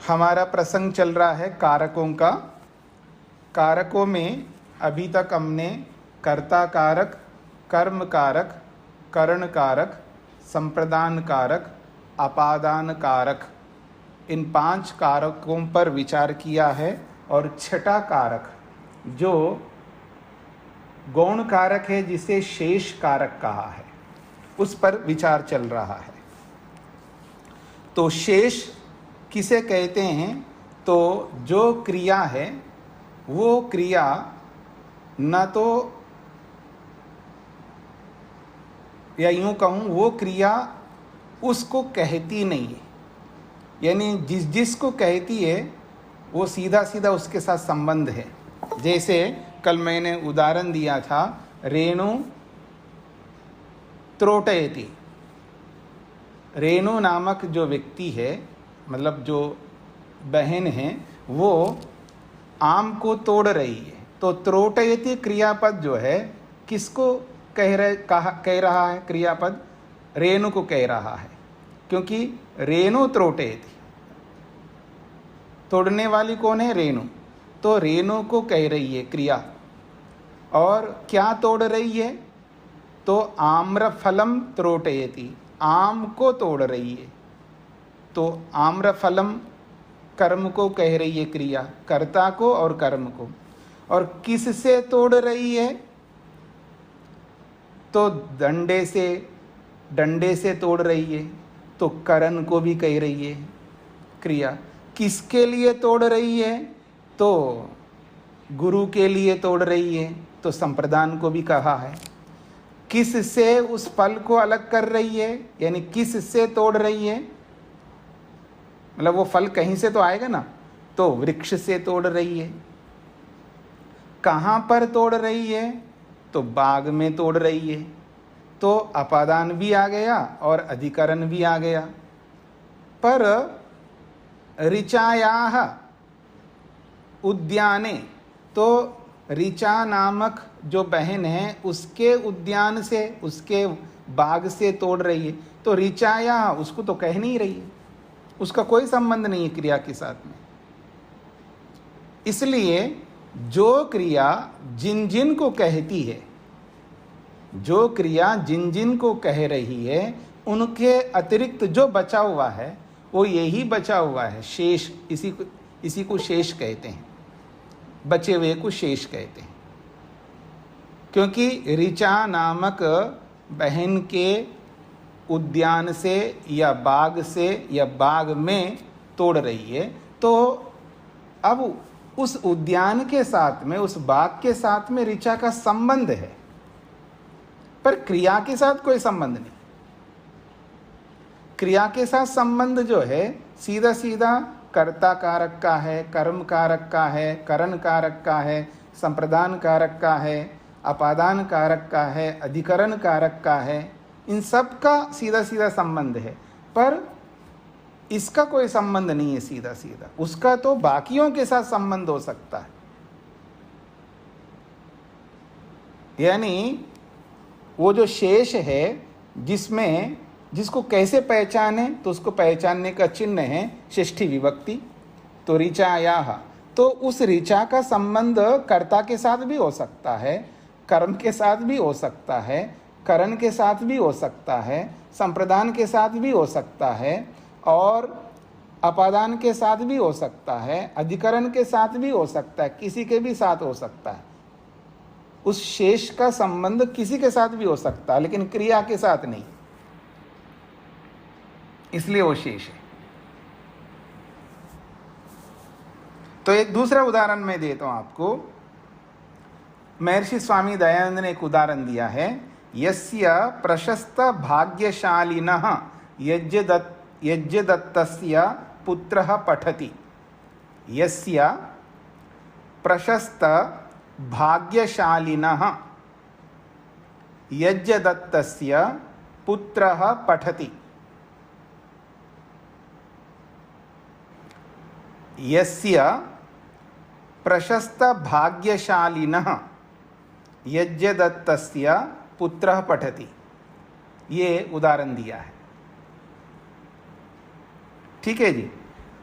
हमारा प्रसंग चल रहा है कारकों का। कारकों में अभी तक हमने कर्ता कारक, कर्म कारक, करण कारक, संप्रदान कारक, अपादान कारक, इन 5 कारकों पर विचार किया है। और छठा कारक जो गौण कारक है, जिसे शेष कारक कहा है, उस पर विचार चल रहा है। तो शेष किसे कहते हैं? तो जो क्रिया है वो क्रिया न तो, या यूं कहूं, वो क्रिया उसको कहती नहीं है, यानी जिसको कहती है वो सीधा सीधा उसके साथ संबंध है। जैसे कल मैंने उदाहरण दिया था, रेणु त्रोटयति। रेणु नामक जो व्यक्ति है, मतलब जो बहन है, वो आम को तोड़ रही है। तो त्रोटयति क्रियापद जो है किसको कह रहा है? क्रियापद रेणु को कह रहा है, क्योंकि रेणु त्रोटयति, तोड़ने वाली कौन है? रेणु। तो रेणु को कह रही है क्रिया। और क्या तोड़ रही है? तो आम्रफलम त्रोटयति, आम को तोड़ रही है। तो आम्रफलम कर्म को कह रही है क्रिया, कर्ता को और कर्म को। और किससे तोड़ रही है? तो डंडे से तोड़ रही है, तो करण को भी कह रही है क्रिया। किसके लिए तोड़ रही है? तो गुरु के लिए तोड़ रही है, तो संप्रदान को भी कहा है। किससे उस फल को अलग कर रही है, यानी किससे तोड़ रही है? मतलब वो फल कहीं से तो आएगा ना, तो वृक्ष से तोड़ रही है। कहाँ पर तोड़ रही है? तो बाग में तोड़ रही है। तो अपादान भी आ गया और अधिकरण भी आ गया। पर ऋचायाः उद्याने, तो ऋचा नामक जो बहन है उसके उद्यान से, उसके बाग से तोड़ रही है। तो ऋचाया उसको तो कह नहीं रही है, उसका कोई संबंध नहीं है क्रिया के साथ में। इसलिए जो क्रिया जिन जिन को कहती है, जो क्रिया जिन जिन को कह रही है, उनके अतिरिक्त जो बचा हुआ है वो यही बचा हुआ है, शेष। इसी को शेष कहते हैं, बचे हुए को शेष कहते हैं। क्योंकि ऋचा नामक बहन के उद्यान से या बाग से या बाग में तोड़ रही है, तो अब उस उद्यान के साथ में, उस बाग के साथ में ऋचा का संबंध है, पर क्रिया के साथ कोई संबंध नहीं। क्रिया के साथ संबंध जो है सीधा सीधा कर्ता कारक का है, कर्म कारक का है, करण कारक का है, संप्रदान कारक का है, अपादान कारक का है, अधिकरण कारक का है। इन सब का सीधा सीधा संबंध है, पर इसका कोई संबंध नहीं है सीधा सीधा। उसका तो बाकियों के साथ संबंध हो सकता है। यानी वो जो शेष है, जिसको कैसे पहचाने, तो उसको पहचानने का चिन्ह है षष्ठी विभक्ति। तो ऋचायाः, तो उस ऋचा का संबंध कर्ता के साथ भी हो सकता है, कर्म के साथ भी हो सकता है, करण के साथ भी हो सकता है, संप्रदान के साथ भी हो सकता है, और अपादान के साथ भी हो सकता है, अधिकरण के साथ भी हो सकता है, किसी के भी साथ हो सकता है। उस शेष का संबंध किसी के साथ भी हो सकता है, लेकिन क्रिया के साथ नहीं, इसलिए वो शेष है। तो एक दूसरा उदाहरण मैं देता हूं आपको। महर्षि स्वामी दयानंद ने एक उदाहरण दिया है, यस्य प्रशस्त भाग्यशालिनः यज्ञदत्तस्य पुत्रः पठति। यस्य प्रशस्त भाग्यशालिनः यज्ञदत्तस्य पुत्रः पठति। यस्य प्रशस्त भाग्यशालिनः यज्ञदत्तस्य पुत्रः पठति, ये उदाहरण दिया है। ठीक है जी।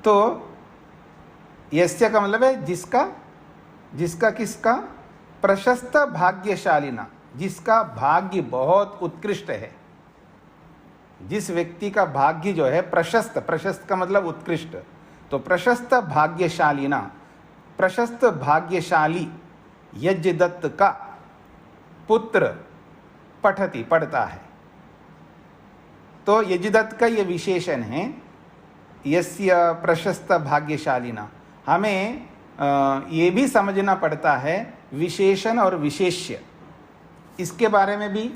तो यस्य का मतलब है जिसका, जिसका किसका, प्रशस्त भाग्यशालिना, जिसका भाग्य बहुत उत्कृष्ट है, जिस व्यक्ति का भाग्य जो है प्रशस्त, प्रशस्त का मतलब उत्कृष्ट, तो प्रशस्त भाग्यशालिना, प्रशस्त भाग्यशाली यज्ञदत्त का पुत्र पठति, पढ़ता है। तो यज्ञदत्त का ये विशेषण है, यस्य प्रशस्त भाग्यशालिना। हमें ये भी समझना पड़ता है विशेषण और विशेष्य, इसके बारे में भी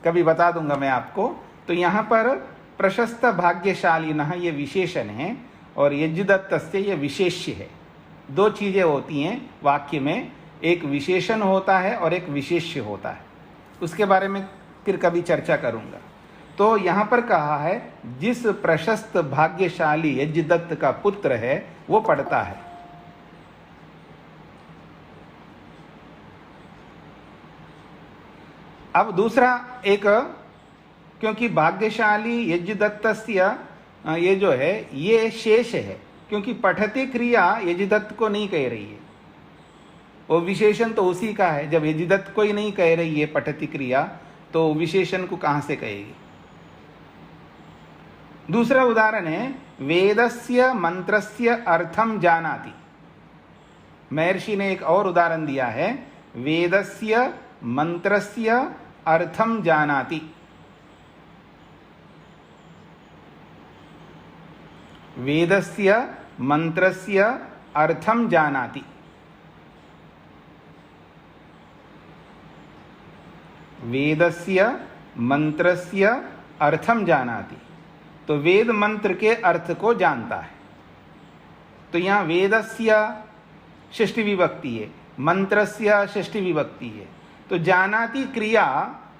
कभी बता दूंगा मैं आपको। तो यहाँ पर प्रशस्त भाग्यशालिनः ये विशेषण है और यज्ञदत्तस्य ये विशेष्य है। दो चीज़ें होती हैं वाक्य में, एक विशेषण होता है और एक विशेष्य होता है, उसके बारे में फिर कभी चर्चा करूंगा। तो यहाँ पर कहा है जिस प्रशस्त भाग्यशाली यज्ञदत्त का पुत्र है वो पढ़ता है। अब दूसरा एक, क्योंकि भाग्यशाली यज्ञदत्तस्य ये जो है ये शेष है, क्योंकि पठति क्रिया यज्ञदत्त को नहीं कह रही है, वो विशेषण तो उसी का है। जब यज्ञदत्त को ही नहीं कह रही है पठति क्रिया, तो विशेषण को कहां से कहेगी। दूसरा उदाहरण है वेदस्य मंत्रस्य अर्थम जानाति। महर्षि ने एक और उदाहरण दिया है, वेदस्य मंत्रस्य अर्थम जानाति। वेदस्य मंत्रस्य अर्थम जानाति। वेदस्य मंत्रस्य अर्थम जानाति, तो वेद मंत्र के अर्थ को जानता है। तो यहाँ वेदस्य षष्ठी विभक्ति है, मंत्रस्य षष्ठी विभक्ति है, तो जानाति क्रिया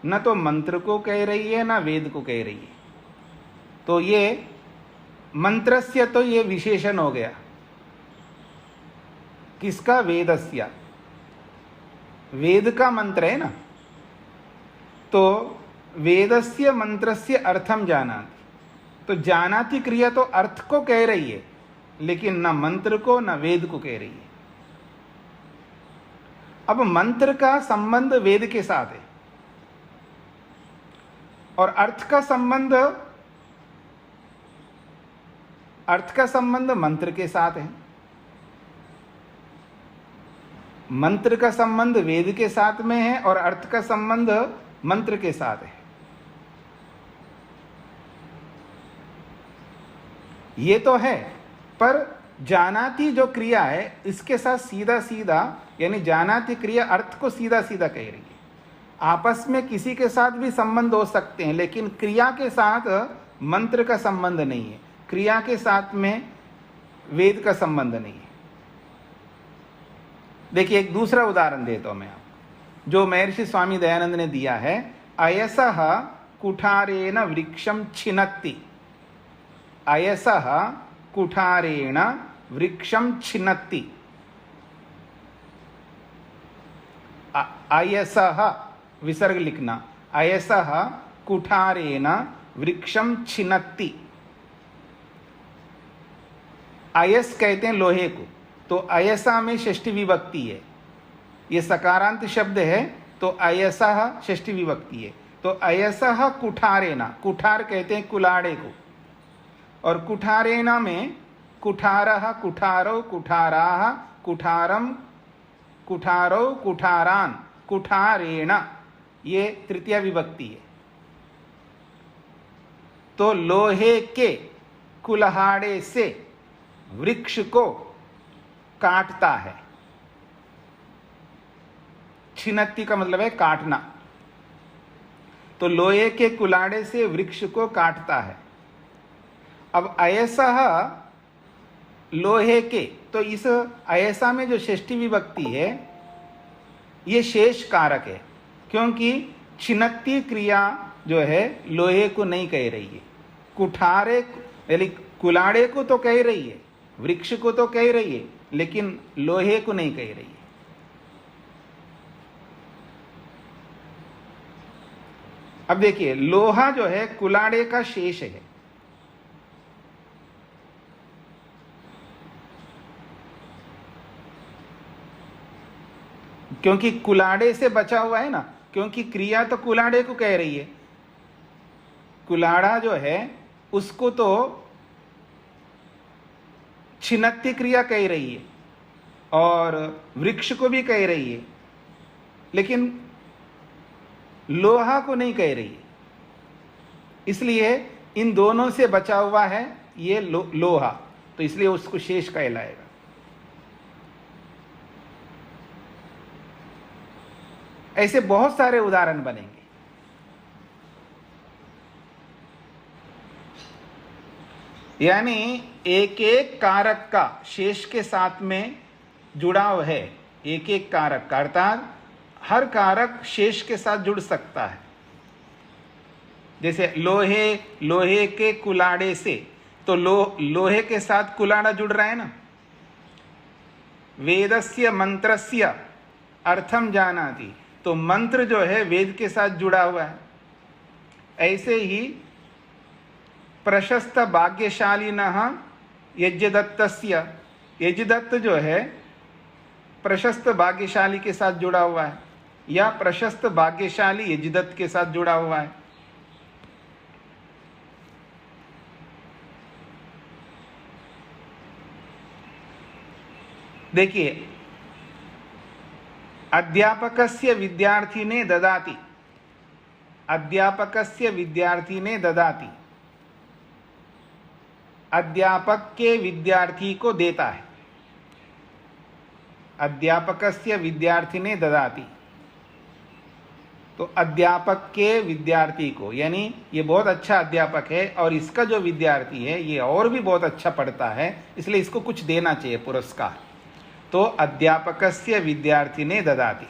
न तो मंत्र को कह रही है न वेद को कह रही है। तो ये मंत्रस्य, तो ये विशेषण हो गया किसका, वेदस्य। वेद का मंत्र है ना, तो वेदस्य मंत्रस्य अर्थम जानाति, तो जानाति क्रिया तो अर्थ को कह रही है, लेकिन न मंत्र को न वेद को कह रही है। अब मंत्र का संबंध वेद के साथ है और अर्थ का संबंध मंत्र के साथ है। मंत्र का संबंध वेद के साथ में है और अर्थ का संबंध मंत्र के साथ है। ये तो है, पर जानाति जो क्रिया है इसके साथ सीधा सीधा, यानी जानाति क्रिया अर्थ को सीधा सीधा कह रही है। आपस में किसी के साथ भी संबंध हो सकते हैं, लेकिन क्रिया के साथ मंत्र का संबंध नहीं है, क्रिया के साथ में वेद का संबंध नहीं है। देखिए एक दूसरा उदाहरण देता हूं मैं आपको, जो महर्षि स्वामी दयानंद ने दिया है। अयसः कुठारेण वृक्षं छिन्नति। अयसः कुठारेण वृक्षं छिन्नति। अयसः विसर्ग लिखना, अयसः कुठारेण वृक्षं छिन्नति। अयस कहते हैं लोहे को, तो अयसा में षष्ठी विभक्ति है, ये सकारांत शब्द है, तो अयसः षष्ठी विभक्ति है। तो अयसः कुठारेण, कुठार कहते हैं कुलाड़े को, और कुठारेण में कुठारः कुठारौ कुठाराः कुठारम कुठारौ कुठारान कुठारेण, ये तृतीय विभक्ति है। तो लोहे के कुल्हाड़े से वृक्ष को काटता है। छिनत्ति का मतलब है काटना। तो लोहे के कुलाड़े से वृक्ष को काटता है। अब ऐसा लोहे के, तो इस ऐसा में जो षष्ठी विभक्ति है ये शेष कारक है, क्योंकि छिनत्ति क्रिया जो है लोहे को नहीं कह रही है, कुठारे यानी कुलाड़े को तो कह रही है, वृक्ष को तो कह रही है, लेकिन लोहे को नहीं कह रही है। अब देखिए, लोहा जो है कुलाड़े का शेष है। क्योंकि कुलाड़े से बचा हुआ है ना, क्योंकि क्रिया तो कुलाड़े को कह रही है। कुलाड़ा जो है उसको तो छिनत्ति क्रिया कह रही है और वृक्ष को भी कह रही है, लेकिन लोहा को नहीं कह रही है। इसलिए इन दोनों से बचा हुआ है ये लोहा, तो इसलिए उसको शेष कहलाएगा। ऐसे बहुत सारे उदाहरण बनेंगे। यानी एक एक कारक का शेष के साथ में जुड़ाव है। एक एक कारक का अर्थात हर कारक शेष के साथ जुड़ सकता है। जैसे लोहे के कुलाड़े से, तो लोहे के साथ कुलाड़ा जुड़ रहा है ना। वेदस्य मंत्रस्य अर्थम जानाति, तो मंत्र जो है वेद के साथ जुड़ा हुआ है। ऐसे ही प्रशस्त भाग्यशालिनः यज्ञदत्तस्य, यज्ञदत्त जो है प्रशस्त भाग्यशाली के साथ जुड़ा हुआ है, या प्रशस्त भाग्यशाली यज्ञदत्त के साथ जुड़ा हुआ है। देखिए, अध्यापकस्य विद्यार्थिने ददाति, अध्यापकस्य विद्यार्थिने ददाति, अध्यापक के विद्यार्थी को देता है। अध्यापकस्य विद्यार्थिने ददाति, तो अध्यापक के विद्यार्थी को, यानी ये बहुत अच्छा अध्यापक है और इसका जो विद्यार्थी है ये और भी बहुत अच्छा पढ़ता है, इसलिए इसको कुछ देना चाहिए पुरस्कार। तो अध्यापकस्य विद्यार्थिने ददाति,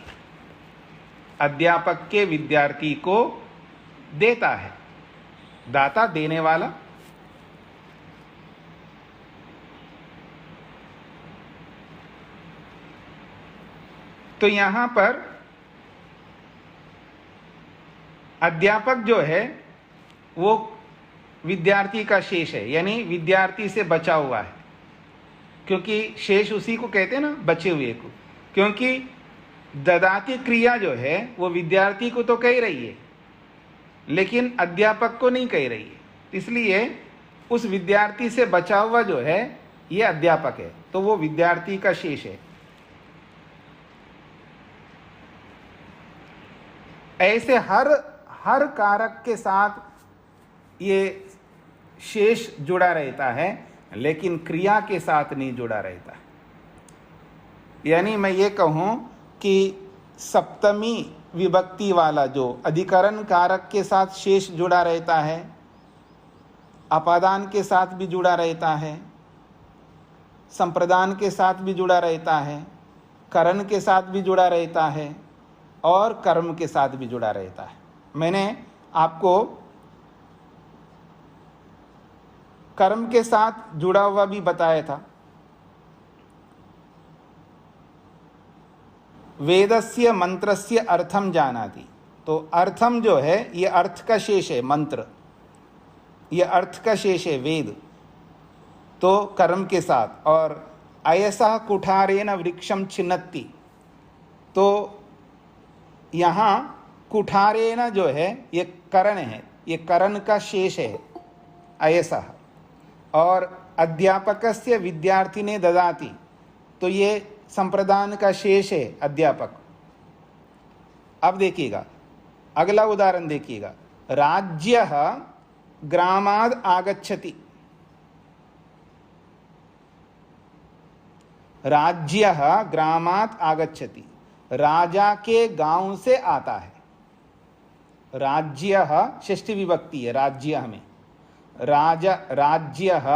अध्यापक के विद्यार्थी को देता है। दाता देने वाला। तो यहां पर अध्यापक जो है वो विद्यार्थी का शेष है, यानी विद्यार्थी से बचा हुआ है, क्योंकि शेष उसी को कहते हैं ना, बचे हुए को। क्योंकि ददाती क्रिया जो है वो विद्यार्थी को तो कह रही है, लेकिन अध्यापक को नहीं कह रही है, इसलिए उस विद्यार्थी से बचा हुआ जो है ये अध्यापक है, तो वो विद्यार्थी का शेष है। ऐसे हर कारक के साथ ये शेष जुड़ा रहता है, लेकिन क्रिया के साथ नहीं जुड़ा रहता। यानी मैं ये कहूं कि सप्तमी विभक्ति वाला जो अधिकरण कारक के साथ शेष जुड़ा रहता है, अपादान के साथ भी जुड़ा रहता है, संप्रदान के साथ भी जुड़ा रहता है, करण के साथ भी जुड़ा रहता है और कर्म के साथ भी जुड़ा रहता है। मैंने आपको कर्म के साथ जुड़ा हुआ भी बताया था। वेदस्य मंत्रस्य अर्थम जानाति, तो अर्थम जो है ये अर्थ का शेष है, मंत्र ये अर्थ का शेष है, वेद तो कर्म के साथ। और अयसः कुठारेण वृक्षम छिन्नति, तो यहाँ कुठारेण जो है ये करण है, ये करण का शेष है अयसः। और अध्यापकस्य विद्यार्थिने ददाति, तो ये संप्रदान का शेष है अध्यापक। अब देखिएगा अगला उदाहरण देखिएगा, राज्यः ग्रामाद् आगच्छति, राज्यः ग्रामात् आगच्छति, राजा के गांव से आता है। राज्यः षष्ठी विभक्ति है राज्यः में। राज्यः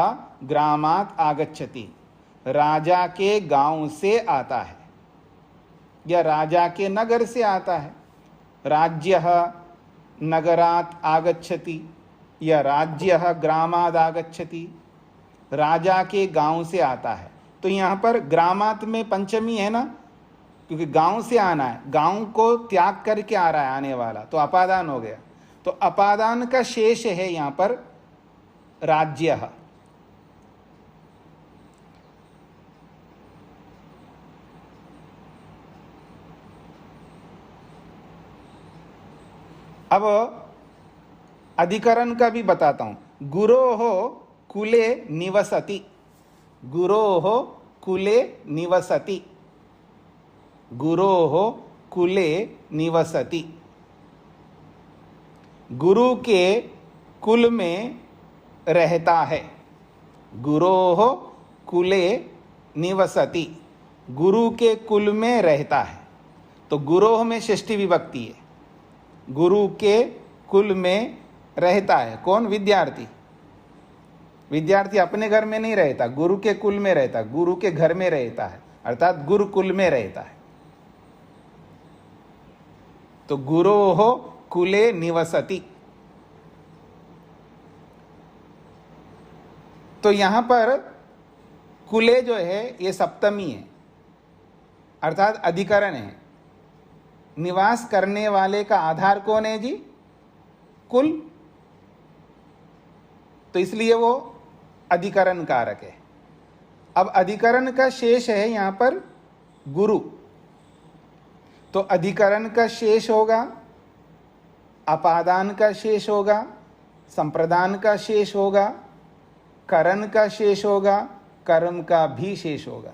ग्रामात् आगच्छति, राजा के गांव से आता है या राजा के नगर से आता है। राज्यः नगरात् आगच्छति या राज्यः ग्रामात् आगच्छति, राजा के गांव से आता है। तो यहाँ पर ग्रामात् में पंचमी है ना, क्योंकि गांव से आना है, गांव को त्याग करके आ रहा है आने वाला, तो अपादान हो गया। तो अपादान का शेष है यहाँ पर राज्यः। अब अधिकरण का भी बताता हूं। गुरोः कुले निवसति, गुरोः कुले निवसति, गुरोः कुले निवसति। गुरु के कुल में रहता है। गुरोः कुले निवसति, गुरु के कुल में रहता है। तो गुरोः में षष्ठी विभक्ति है। गुरु के कुल में रहता है कौन? विद्यार्थी। विद्यार्थी अपने घर में नहीं रहता, गुरु के कुल में रहता, गुरु के घर में रहता है, अर्थात गुरुकुल में रहता है। तो गुरोः कुले निवसति। तो यहां पर कुले जो है ये सप्तमी है, अर्थात अधिकरण है। निवास करने वाले का आधार कौन है जी? कुल। तो इसलिए वो अधिकरण कारक है। अब अधिकरण का शेष है यहां पर गुरु। तो अधिकरण का शेष होगा, अपादान का शेष होगा, संप्रदान का शेष होगा, करण का शेष होगा, कर्म का भी शेष होगा।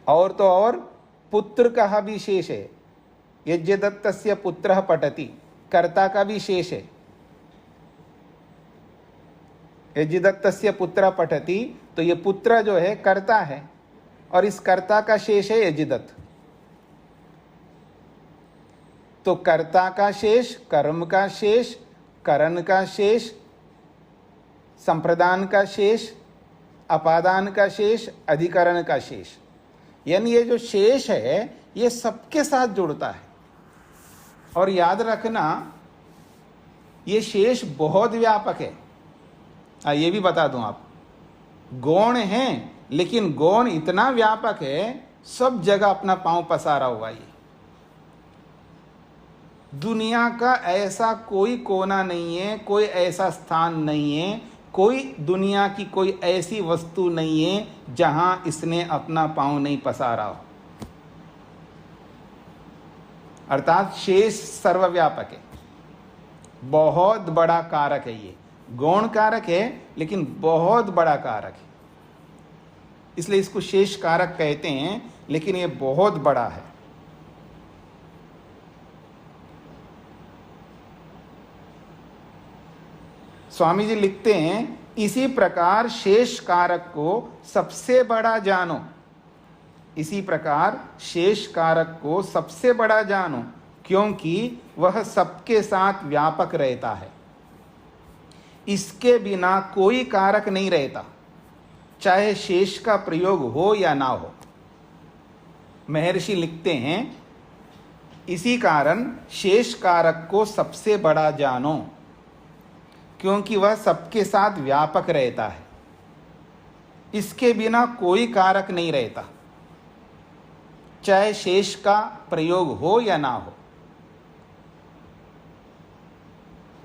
और तो और पुत्र का भी शेष है। यज्ञदत्तस्य पुत्रः पठति, कर्ता का भी शेष है। यज्ञदत्तस्य पुत्रः पठति, तो ये पुत्र जो है कर्ता है, और इस कर्ता का शेष है यज्ञदत्त। तो कर्ता का शेष, कर्म का शेष, करण का शेष, संप्रदान का शेष, अपादान का शेष, अधिकरण का शेष, यानी ये जो शेष है ये सबके साथ जुड़ता है। और याद रखना ये शेष बहुत व्यापक है। ये भी बता दूं आप, गौण है लेकिन गौण इतना व्यापक है, सब जगह अपना पांव पसारा हुआ। ये दुनिया का ऐसा कोई कोना नहीं है, कोई ऐसा स्थान नहीं है, कोई दुनिया की कोई ऐसी वस्तु नहीं है जहां इसने अपना पांव नहीं पसारा हो। अर्थात शेष सर्वव्यापक है, बहुत बड़ा कारक है। ये गौण कारक है लेकिन बहुत बड़ा कारक है, इसलिए इसको शेष कारक कहते हैं, लेकिन ये बहुत बड़ा है। स्वामी जी लिखते हैं, इसी प्रकार शेष कारक को सबसे बड़ा जानो। इसी प्रकार शेष कारक को सबसे बड़ा जानो, क्योंकि वह सबके साथ व्यापक रहता है। इसके बिना कोई कारक नहीं रहता, चाहे शेष का प्रयोग हो या ना हो। महर्षि लिखते हैं, इसी कारण शेष कारक को सबसे बड़ा जानो, क्योंकि वह सबके साथ व्यापक रहता है। इसके बिना कोई कारक नहीं रहता, चाहे शेष का प्रयोग हो या ना हो।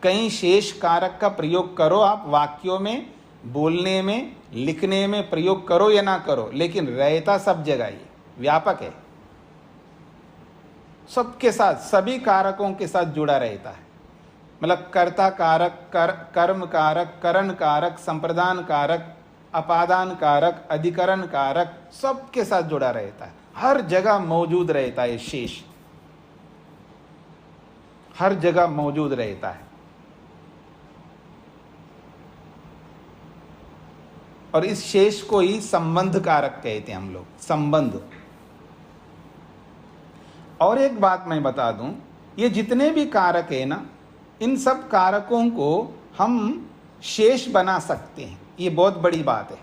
कहीं शेष कारक का प्रयोग करो आप, वाक्यों में, बोलने में, लिखने में प्रयोग करो या ना करो, लेकिन रहता सब जगह, ये व्यापक है, सबके साथ, सभी कारकों के साथ जुड़ा रहता है। मतलब कर्ता कारक, कर्म कारक, करण कारक, संप्रदान कारक, अपादान कारक, अधिकरण कारक, सबके साथ जुड़ा रहता है, हर जगह मौजूद रहता है। शेष हर जगह मौजूद रहता है। और इस शेष को ही संबंध कारक कहते हैं हम लोग, संबंध। और एक बात मैं बता दूं, ये जितने भी कारक है ना, इन सब कारकों को हम शेष बना सकते हैं। ये बहुत बड़ी बात है,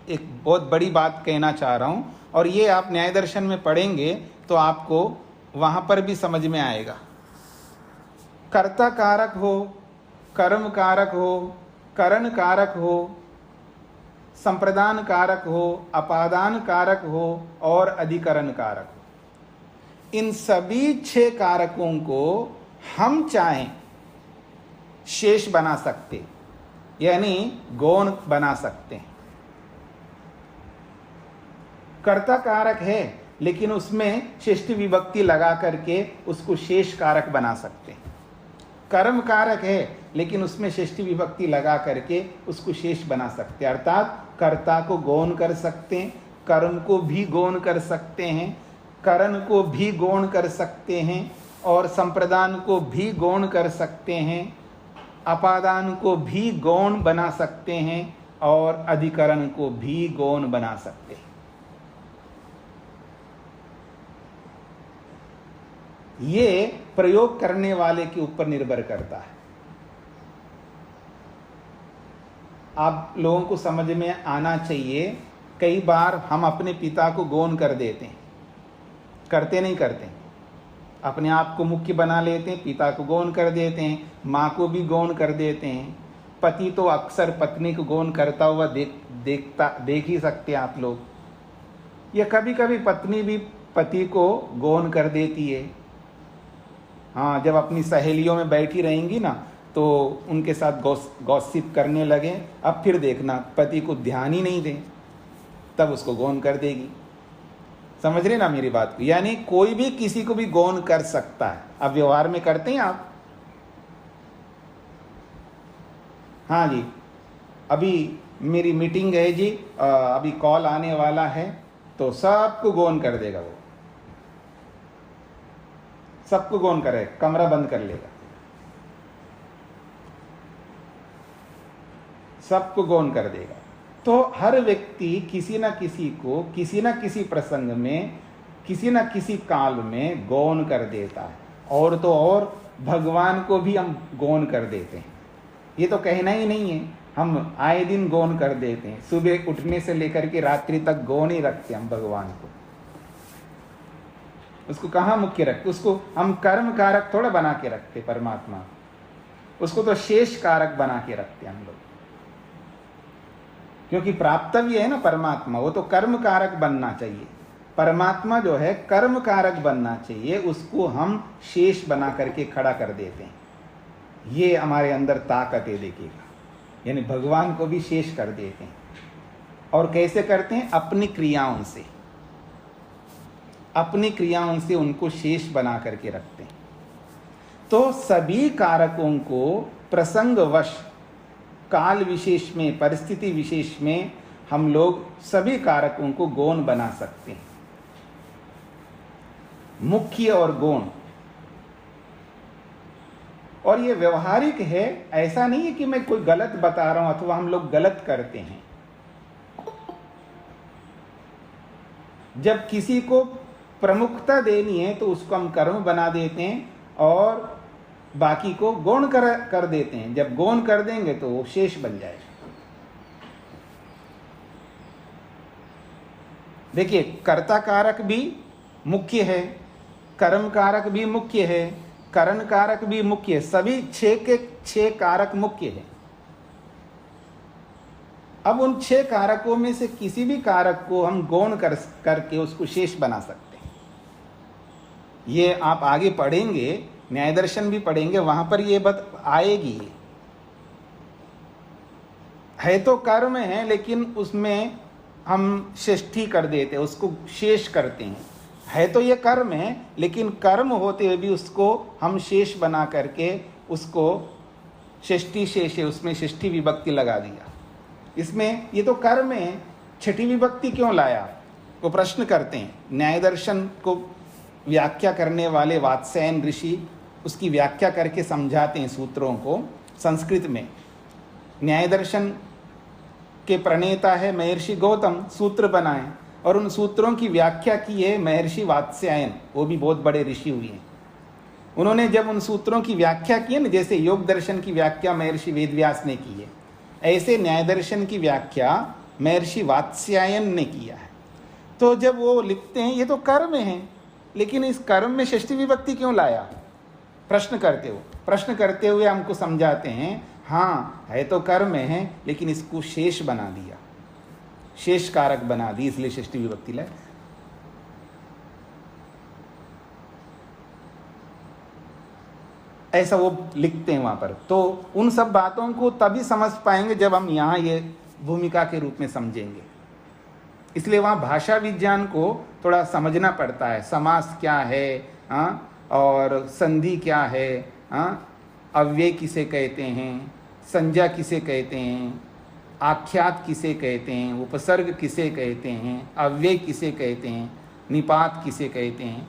एक बहुत बड़ी बात कहना चाह रहा हूं, और ये आप न्याय दर्शन में पढ़ेंगे तो आपको वहां पर भी समझ में आएगा। कर्ता कारक हो, कर्म कारक हो, करण कारक हो, संप्रदान कारक हो, अपादान कारक हो और अधिकरण कारक हो। इन सभी 6 कारकों को हम चाहें शेष बना सकते, यानी गौण बना सकते हैं। कर्ता कारक है लेकिन उसमें षष्ठी विभक्ति लगा करके उसको शेष कारक बना सकते हैं। कर्म कारक है लेकिन उसमें षष्ठी विभक्ति लगा करके उसको शेष बना सकते हैं, अर्थात कर्ता को गौण कर सकते हैं, कर्म को भी गौण कर सकते हैं, करण को भी गौण कर सकते हैं, और संप्रदान को भी गौण कर सकते हैं, अपादान को भी गौण बना सकते हैं, और अधिकरण को भी गौण बना सकते हैं। ये प्रयोग करने वाले के ऊपर निर्भर करता है। आप लोगों को समझ में आना चाहिए, कई बार हम अपने पिता को गौण कर देते हैं, करते नहीं करते, अपने आप को मुख्य बना लेते हैं, पिता को गौण कर देते हैं, माँ को भी गौण कर देते हैं। पति तो अक्सर पत्नी को गौण करता हुआ देख ही सकते हैं आप लोग। या कभी कभी पत्नी भी पति को गौण कर देती है। हाँ, जब अपनी सहेलियों में बैठी रहेंगी ना तो उनके साथ गॉसिप करने लगे, अब फिर देखना पति को ध्यान ही नहीं दें, तब उसको गौण कर देगी। समझ रहे ना मेरी बात को? यानी कोई भी किसी को भी गौण कर सकता है। अब व्यवहार में करते हैं आप? हाँ जी, अभी मेरी मीटिंग है जी, अभी कॉल आने वाला है, तो सबको गौण कर देगा, वो सबको गौण करे, कमरा बंद कर लेगा, सबको गौण कर देगा। तो हर व्यक्ति किसी न किसी को किसी न किसी प्रसंग में किसी न किसी काल में गौण कर देता है। और तो और भगवान को भी हम गौण कर देते हैं। ये तो कहना ही नहीं है, हम आए दिन गौण कर देते हैं। सुबह उठने से लेकर के रात्रि तक गौण ही रखते हैं हम भगवान को। उसको कहाँ मुख्य रखते? उसको हम कर्म कारक थोड़ा बना के रखते परमात्मा, उसको तो शेष कारक बना के रखते हम लोग, क्योंकि प्राप्तव्य है ना परमात्मा, वो तो कर्म कारक बनना चाहिए। परमात्मा जो है कर्म कारक बनना चाहिए, उसको हम शेष बना करके खड़ा कर देते हैं। ये हमारे अंदर ताकत है, देखिएगा। यानी भगवान को भी शेष कर देते हैं। और कैसे करते हैं? अपनी क्रियाओं से, अपनी क्रियाओं से उनको शेष बना करके रखते हैं। तो सभी कारकों को प्रसंगवश, काल विशेष में, परिस्थिति विशेष में हम लोग सभी कारकों को गौण बना सकते हैं, मुख्य और गौण। और ये व्यवहारिक है, ऐसा नहीं है कि मैं कोई गलत बता रहा हूं अथवा हम लोग गलत करते हैं। जब किसी को प्रमुखता देनी है तो उसको हम कर्म बना देते हैं और बाकी को गौण कर देते हैं। जब गौण कर देंगे तो वो शेष बन जाएगा। देखिए, कर्ता कारक भी मुख्य है, कर्म कारक भी मुख्य है, करण कारक भी मुख्य है। सभी 6 के 6 कारक मुख्य है। अब उन 6 कारकों में से किसी भी कारक को हम गौण करके उसको शेष बना सकते हैं। ये आप आगे पढ़ेंगे, न्याय दर्शन भी पढ़ेंगे, वहां पर ये बात आएगी। है तो कर्म है, लेकिन उसमें हम षष्ठी कर देते हैं, उसको शेष करते हैं। है तो ये कर्म है, लेकिन कर्म होते हुए भी उसको हम शेष बना करके उसको षष्ठी शेष है, उसमें षष्ठी विभक्ति लगा दिया। इसमें ये तो कर्म है, छठी विभक्ति क्यों लाया? वो प्रश्न करते हैं। न्याय दर्शन को व्याख्या करने वाले वात्स्यायन ऋषि उसकी व्याख्या करके समझाते हैं सूत्रों को संस्कृत में। न्याय दर्शन के प्रणेता है महर्षि गौतम, सूत्र बनाए और उन सूत्रों की व्याख्या की है महर्षि वात्स्यायन, वो भी बहुत बड़े ऋषि हुए हैं। उन्होंने जब उन सूत्रों की व्याख्या की है ना, जैसे योग दर्शन की व्याख्या महर्षि वेदव्यास ने की है, ऐसे न्याय दर्शन की व्याख्या महर्षि वात्स्यायन ने किया है। तो जब वो लिखते हैं ये तो कर्म है, लेकिन इस कर्म में षष्ठी विभक्ति क्यों लाया, प्रश्न करते हुए हमको समझाते हैं हाँ है तो कर्म है, लेकिन इसको शेष बना दिया, शेष कारक बना दी, इसलिए षष्ठी विभक्ति लाए। ऐसा वो लिखते हैं वहां पर। तो उन सब बातों को तभी समझ पाएंगे जब हम यहाँ ये भूमिका के रूप में समझेंगे। इसलिए वहाँ भाषा विज्ञान को थोड़ा समझना पड़ता है, समास क्या है और संधि क्या है, अव्यय किसे कहते हैं, संज्ञा किसे कहते हैं, आख्यात किसे कहते हैं, उपसर्ग किसे कहते हैं, अव्यय किसे कहते हैं, निपात किसे कहते हैं,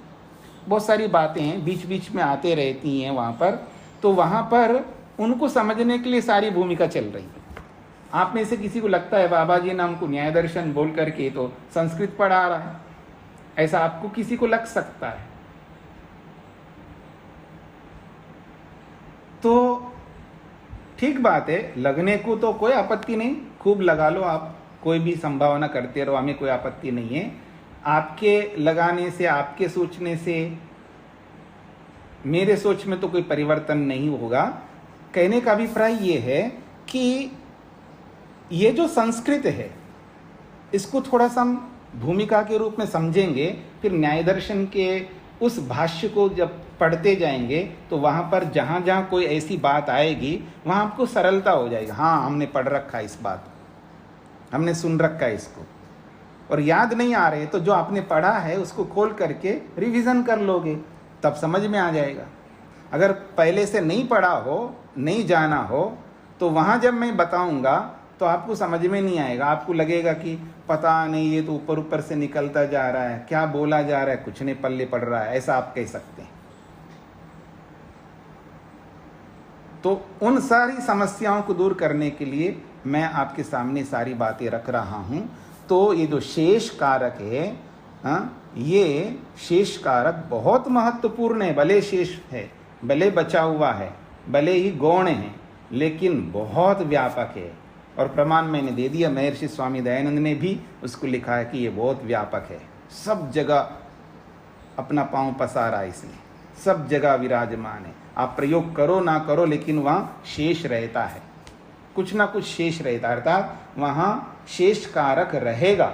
बहुत सारी बातें हैं बीच बीच में आते रहती हैं वहाँ पर। तो वहाँ पर उनको समझने के लिए सारी भूमिका चल रही है। आप में से किसी को लगता है बाबा जी ने हमको न्याय दर्शन बोल करके तो संस्कृत पढ़ा रहा है, ऐसा आपको किसी को लग सकता है। तो ठीक बात है, लगने को तो कोई आपत्ति नहीं, खूब लगा लो आप, कोई भी संभावना करते रहो, हमें कोई आपत्ति नहीं है। आपके लगाने से, आपके सोचने से मेरे सोच में तो कोई परिवर्तन नहीं होगा। कहने का अभिप्राय ये है कि ये जो संस्कृत है इसको थोड़ा सा हम भूमिका के रूप में समझेंगे, फिर न्याय दर्शन के उस भाष्य को जब पढ़ते जाएंगे तो वहाँ पर जहाँ जहाँ कोई ऐसी बात आएगी वहाँ आपको सरलता हो जाएगी। हाँ हमने पढ़ रखा है इस बात, हमने सुन रखा है इसको, और याद नहीं आ रहे तो जो आपने पढ़ा है उसको खोल करके रिवीजन कर लोगे, तब समझ में आ जाएगा। अगर पहले से नहीं पढ़ा हो, नहीं जाना हो, तो वहाँ जब मैं बताऊँगा तो आपको समझ में नहीं आएगा, आपको लगेगा कि पता नहीं ये तो ऊपर ऊपर से निकलता जा रहा है, क्या बोला जा रहा है, कुछ नहीं पल्ले पड़ रहा है, ऐसा आप कह सकते हैं। तो उन सारी समस्याओं को दूर करने के लिए मैं आपके सामने सारी बातें रख रहा हूँ। तो ये जो शेष कारक है, ये शेष कारक बहुत महत्वपूर्ण है। भले शेष है, भले बचा हुआ है, भले ही गौण है, लेकिन बहुत व्यापक है। और प्रमाण मैंने दे दिया, महर्षि स्वामी दयानंद ने भी उसको लिखा है कि ये बहुत व्यापक है, सब जगह अपना पांव पसारा है, इसलिए सब जगह विराजमान है। आप प्रयोग करो ना करो, लेकिन वहाँ शेष रहता है, कुछ ना कुछ शेष रहता है, अर्थात वहाँ शेष कारक रहेगा।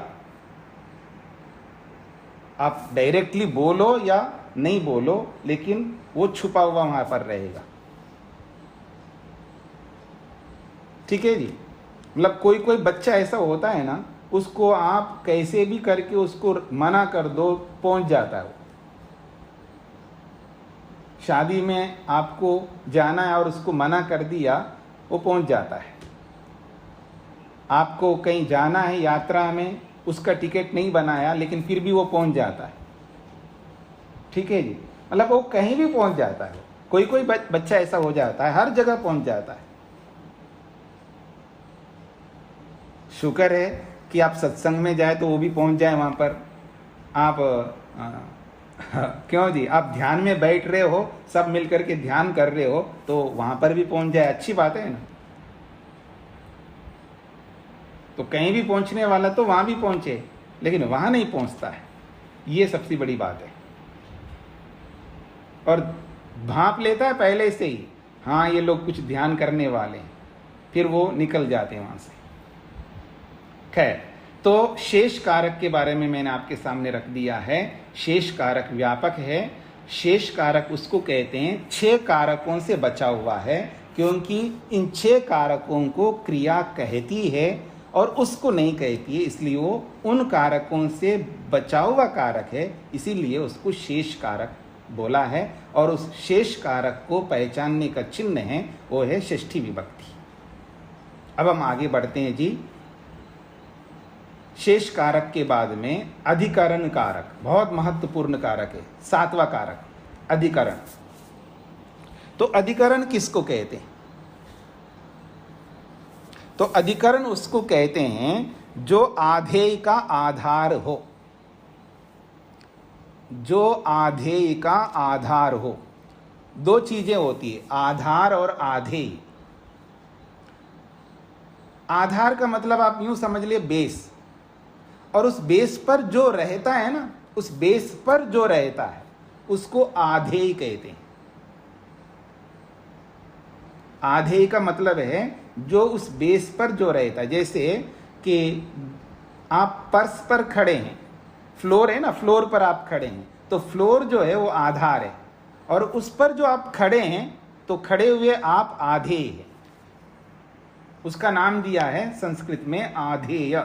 आप डायरेक्टली बोलो या नहीं बोलो, लेकिन वो छुपा हुआ वहाँ पर रहेगा। ठीक है जी। मतलब कोई कोई बच्चा ऐसा होता है ना, उसको आप कैसे भी करके उसको मना कर दो, पहुंच जाता है वो। शादी में आपको जाना है और उसको मना कर दिया, वो पहुंच जाता है। आपको कहीं जाना है यात्रा में, उसका टिकट नहीं बनाया लेकिन फिर भी वो पहुंच जाता है। ठीक है जी। मतलब वो कहीं भी पहुंच जाता है। कोई कोई बच्चा ऐसा हो जाता है, हर जगह पहुंच जाता है। शुक्र है कि आप सत्संग में जाए तो वो भी पहुंच जाए वहां पर। आप क्यों जी, आप ध्यान में बैठ रहे हो, सब मिलकर के ध्यान कर रहे हो, तो वहां पर भी पहुंच जाए, अच्छी बात है ना। तो कहीं भी पहुंचने वाला तो वहां भी पहुंचे, लेकिन वहां नहीं पहुंचता है, ये सबसे बड़ी बात है। और भांप लेता है पहले से ही, हाँ ये लोग कुछ ध्यान करने वाले हैं, फिर वो निकल जाते हैं वहां से। खैर, तो शेष कारक के बारे में मैंने आपके सामने रख दिया है। शेष कारक व्यापक है। शेष कारक उसको कहते हैं 6 कारकों से बचा हुआ है, क्योंकि इन 6 कारकों को क्रिया कहती है और उसको नहीं कहती है, इसलिए वो उन कारकों से बचा हुआ कारक है, इसीलिए उसको शेष कारक बोला है। और उस शेष कारक को पहचानने का चिन्ह है वो है षष्ठी विभक्ति। अब हम आगे बढ़ते हैं जी। शेष कारक के बाद में अधिकरण कारक बहुत महत्वपूर्ण कारक है, 7वां कारक अधिकरण। तो अधिकरण किसको कहते हैं? तो अधिकरण उसको कहते हैं जो आधेय का आधार हो, जो आधेय का आधार हो। दो चीजें होती है, आधार और आधेय। आधार का मतलब आप यूं समझ लिए बेस, और उस बेस पर जो रहता है ना, उस बेस पर जो रहता है उसको आधेय कहते हैं। आधेय का मतलब है जो उस बेस पर जो रहता है। जैसे कि आप फर्श पर खड़े हैं, फ्लोर है ना, फ्लोर पर आप खड़े हैं, तो फ्लोर जो है वो आधार है, और उस पर जो आप खड़े हैं तो खड़े हुए आप आधेय हैं। उसका नाम दिया है संस्कृत में आधेय,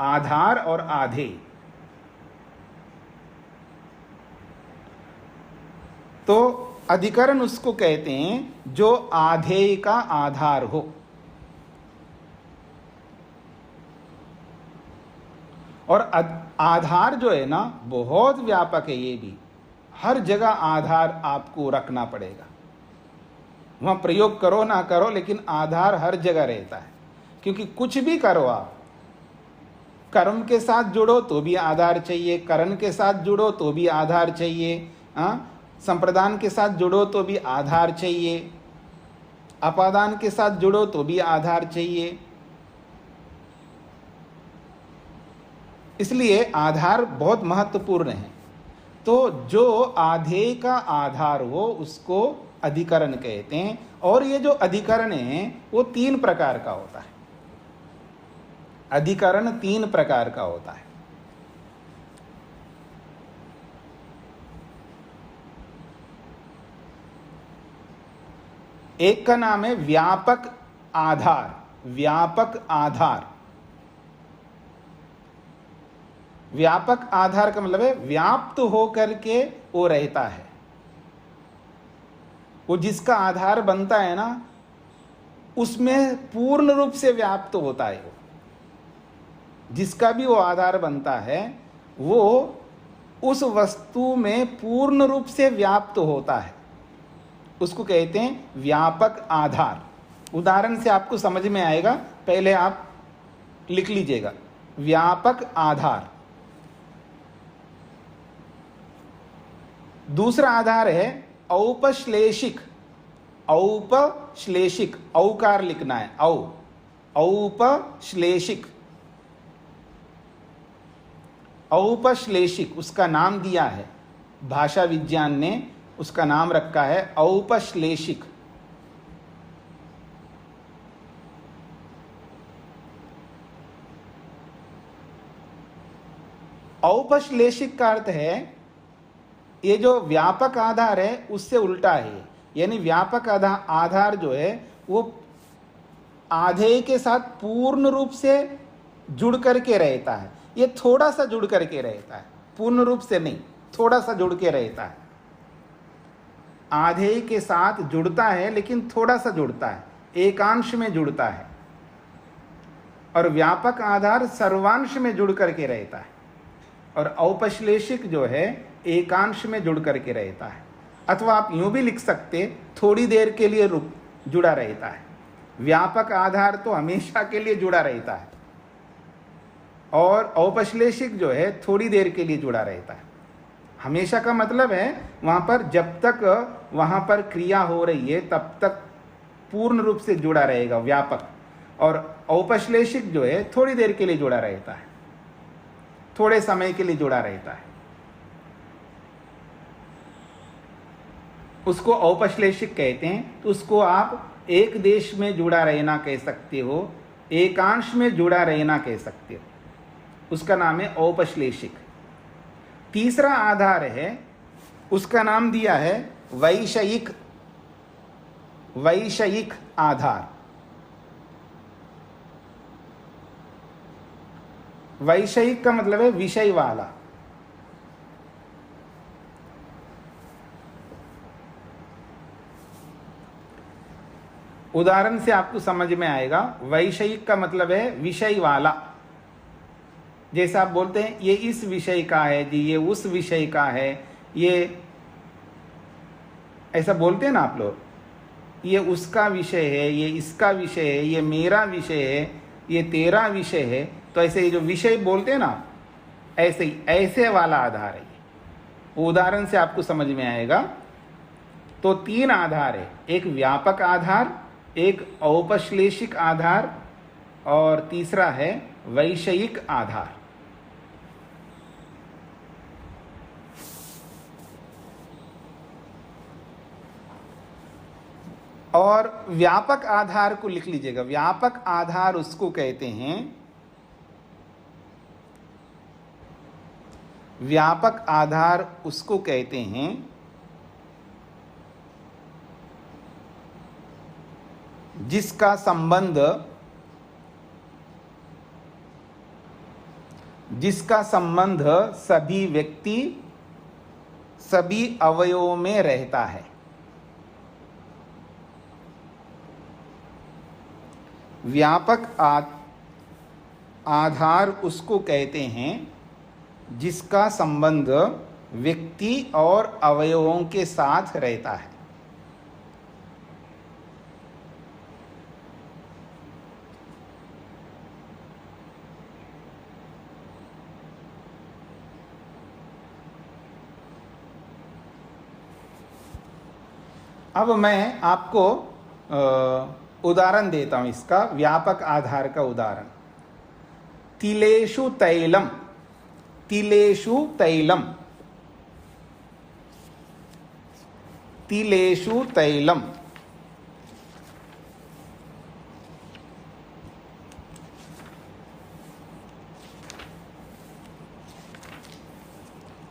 आधार और आधेय। तो अधिकरण उसको कहते हैं जो आधेय का आधार हो। और आधार जो है ना बहुत व्यापक है, ये भी हर जगह आधार आपको रखना पड़ेगा। वहां प्रयोग करो ना करो, लेकिन आधार हर जगह रहता है। क्योंकि कुछ भी करो आप, कर्म के साथ जुड़ो तो भी आधार चाहिए, करण के साथ जुड़ो तो भी आधार चाहिए, संप्रदान के साथ जुड़ो तो भी आधार चाहिए, अपादान के साथ जुड़ो तो भी आधार चाहिए। इसलिए आधार बहुत महत्वपूर्ण है। तो जो आधेय का आधार हो उसको अधिकरण कहते हैं। और ये जो अधिकरण है वो 3 प्रकार का होता है। अधिकरण 3 प्रकार का होता है। एक का नाम है व्यापक आधार। व्यापक आधार, व्यापक आधार का मतलब है व्याप्त होकर के वो रहता है। वो जिसका आधार बनता है ना उसमें पूर्ण रूप से व्याप्त होता है। वो जिसका भी वो आधार बनता है वो उस वस्तु में पूर्ण रूप से व्याप्त होता है, उसको कहते हैं व्यापक आधार। उदाहरण से आपको समझ में आएगा, पहले आप लिख लीजिएगा। व्यापक आधार। दूसरा आधार है औपश्लेषिक। औपश्लेषिक, औकार लिखना है, औपश्लेषिक। औपश्लेषिक उसका नाम दिया है, भाषा विज्ञान ने उसका नाम रखा है औपश्लेषिक। औपश्लेषिक का अर्थ है ये जो व्यापक आधार है उससे उल्टा है। यानी व्यापक आधार जो है वो आधेय के साथ पूर्ण रूप से जुड़ करके रहता है। ये थोड़ा सा जुड़ करके रहता है, पूर्ण रूप से नहीं, थोड़ा सा जुड़ के रहता है। आधेय के साथ जुड़ता है लेकिन थोड़ा सा जुड़ता है, एकांश में जुड़ता है। और व्यापक आधार सर्वांश में जुड़ करके रहता है। और औपश्लेषिक जो है एकांश में जुड़ करके रहता है। अथवा आप यूं भी लिख सकते, थोड़ी देर के लिए जुड़ा रहता है। व्यापक आधार तो हमेशा के लिए जुड़ा रहता है, और औपश्लेषिक जो है थोड़ी देर के लिए जुड़ा रहता है। हमेशा का मतलब है वहां पर जब तक वहां पर क्रिया हो रही है तब तक पूर्ण रूप से जुड़ा रहेगा व्यापक। और औपश्लेषिक जो है थोड़ी देर के लिए जुड़ा रहता है, थोड़े समय के लिए जुड़ा रहता है, उसको औपश्लेषिक कहते हैं। तो उसको आप एक देश में जुड़ा रहना कह सकते हो, एकांश में जुड़ा रहना कह सकते हो, उसका नाम है औपश्लेषिक। तीसरा आधार है, उसका नाम दिया है वैषयिक। वैषयिक आधार। वैषयिक का मतलब है विषय वाला। उदाहरण से आपको समझ में आएगा। वैषयिक का मतलब है विषय वाला। जैसे आप बोलते हैं ये इस विषय का है जी, ये उस विषय का है, ये ऐसा बोलते हैं ना आप लोग। ये उसका विषय है, ये इसका विषय है, ये मेरा विषय है, ये तेरा विषय है, तो ऐसे ये जो विषय बोलते हैं ना, ऐसे ही ऐसे वाला आधार है। उदाहरण से आपको समझ में आएगा। तो तीन आधार है, एक व्यापक आधार, एक औपश्लेषिक आधार और तीसरा है वैषयिक आधार। और व्यापक आधार को लिख लीजिएगा। व्यापक आधार उसको कहते हैं, व्यापक आधार उसको कहते हैं जिसका संबंध सभी व्यक्ति, सभी अवयवों में रहता है। व्यापक आधार उसको कहते हैं जिसका संबंध व्यक्ति और अवयवों के साथ रहता है। अब मैं आपको उदाहरण देता हूं इसका, व्यापक आधार का उदाहरण। तिलेषु तैलम, तिलेषु तैलम, तिलेषु तैलम।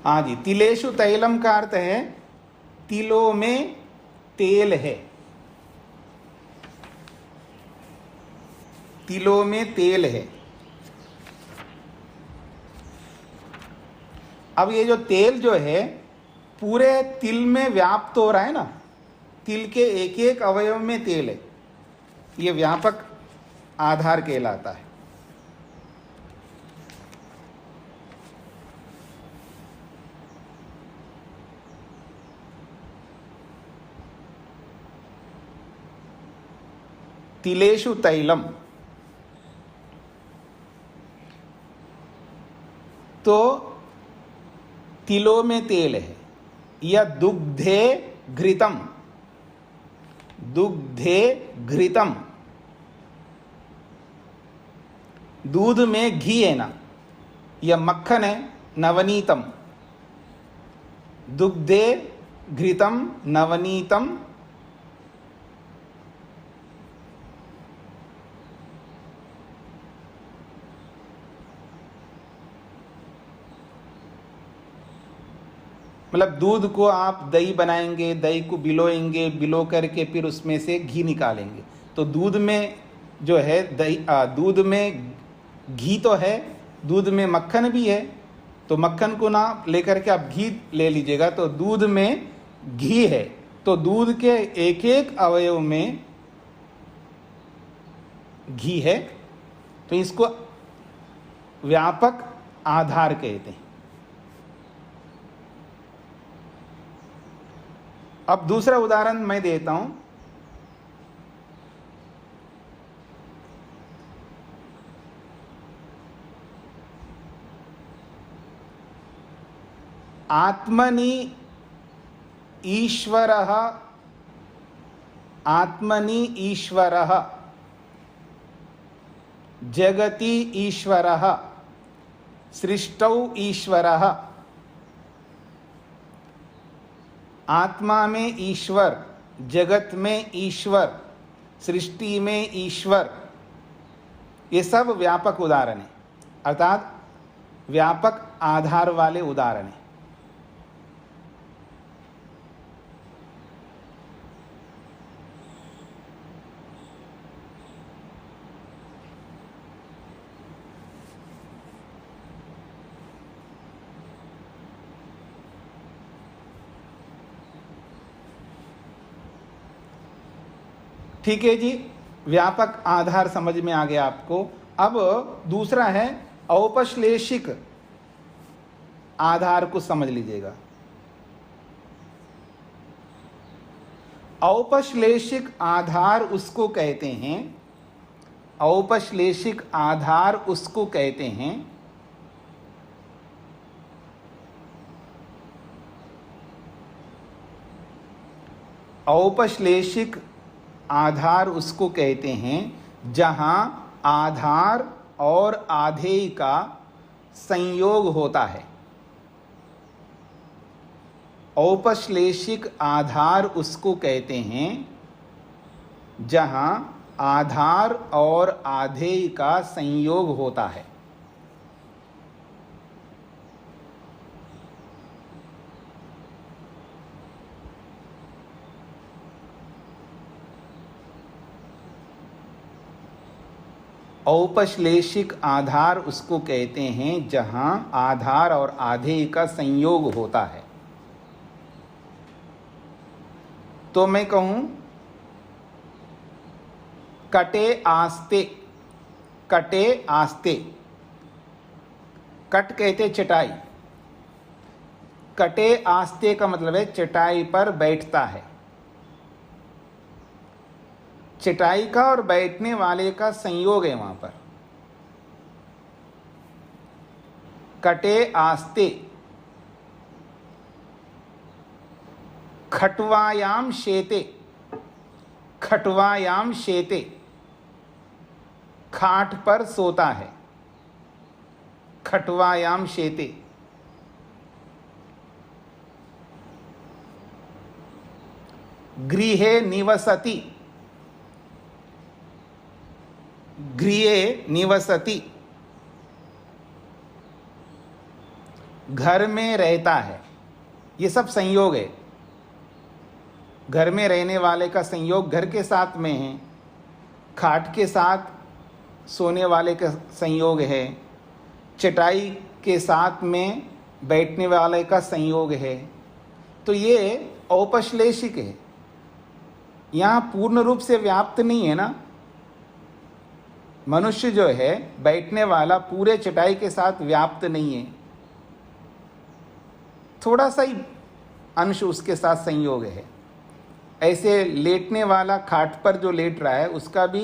हाँ जी, तिलेषु तैलम का अर्थ है तिलों में तेल है, तिलों में तेल है। अब ये जो तेल जो है पूरे तिल में व्याप्त हो रहा है ना, तिल के एक एक अवयव में तेल है, ये व्यापक आधार कहलाता है। तिलेषु तैलम, तो तिलों में तेल है। या दुग्धे घृतम, दुग्धे घृतम, दूध में घी है ना, यह मक्खन है, नवनीतम। दुग्धे घृतम नवनीतम, मतलब दूध को आप दही बनाएंगे, दही को बिलोएंगे, बिलो करके फिर उसमें से घी निकालेंगे। तो दूध में जो है दही, दूध में घी तो है, दूध में मक्खन भी है। तो मक्खन को ना लेकर के आप घी ले लीजिएगा, तो दूध में घी है, तो दूध के एक एक अवयव में घी है। तो इसको व्यापक आधार कहते हैं। अब दूसरा उदाहरण मैं देता हूं। आत्मनि ईश्वरः, आत्मनि ईश्वरः, जगति ईश्वरः, सृष्टौ ईश्वरः। आत्मा में ईश्वर, जगत में ईश्वर, सृष्टि में ईश्वर, ये सब व्यापक उदाहरण है, अर्थात व्यापक आधार वाले उदाहरण है। ठीक है जी, व्यापक आधार समझ में आ गया आपको। अब दूसरा है औपश्लेषिक आधार को समझ लीजिएगा। औपश्लेषिक आधार उसको कहते हैं, औपश्लेषिक आधार उसको कहते हैं औपश्लेषिक आधार उसको कहते हैं जहां आधार और आधेय का संयोग होता है। औपश्लेषिक आधार उसको कहते हैं जहां आधार और आधेय का संयोग होता है। औपश्लेषिक आधार उसको कहते हैं जहां आधार और आधेय का संयोग होता है। तो मैं कहूं कटे आस्ते, कटे आस्ते, कट कहते चटाई, कटे आस्ते का मतलब है चटाई पर बैठता है। चटाई का और बैठने वाले का संयोग है वहां पर। कटे आस्ते, खटवायाम शेते, खटवायाम शेते, खाट पर सोता है। खटवायाम शेते। गृहे निवसति, गृहे निवसति, घर में रहता है। ये सब संयोग है। घर में रहने वाले का संयोग घर के साथ में है, खाट के साथ सोने वाले का संयोग है, चटाई के साथ में बैठने वाले का संयोग है। तो ये औपश्लेषिक है, यहाँ पूर्ण रूप से व्याप्त नहीं है ना। मनुष्य जो है बैठने वाला पूरे चटाई के साथ व्याप्त नहीं है, थोड़ा सा ही अंश उसके साथ संयोग है। ऐसे लेटने वाला खाट पर जो लेट रहा है उसका भी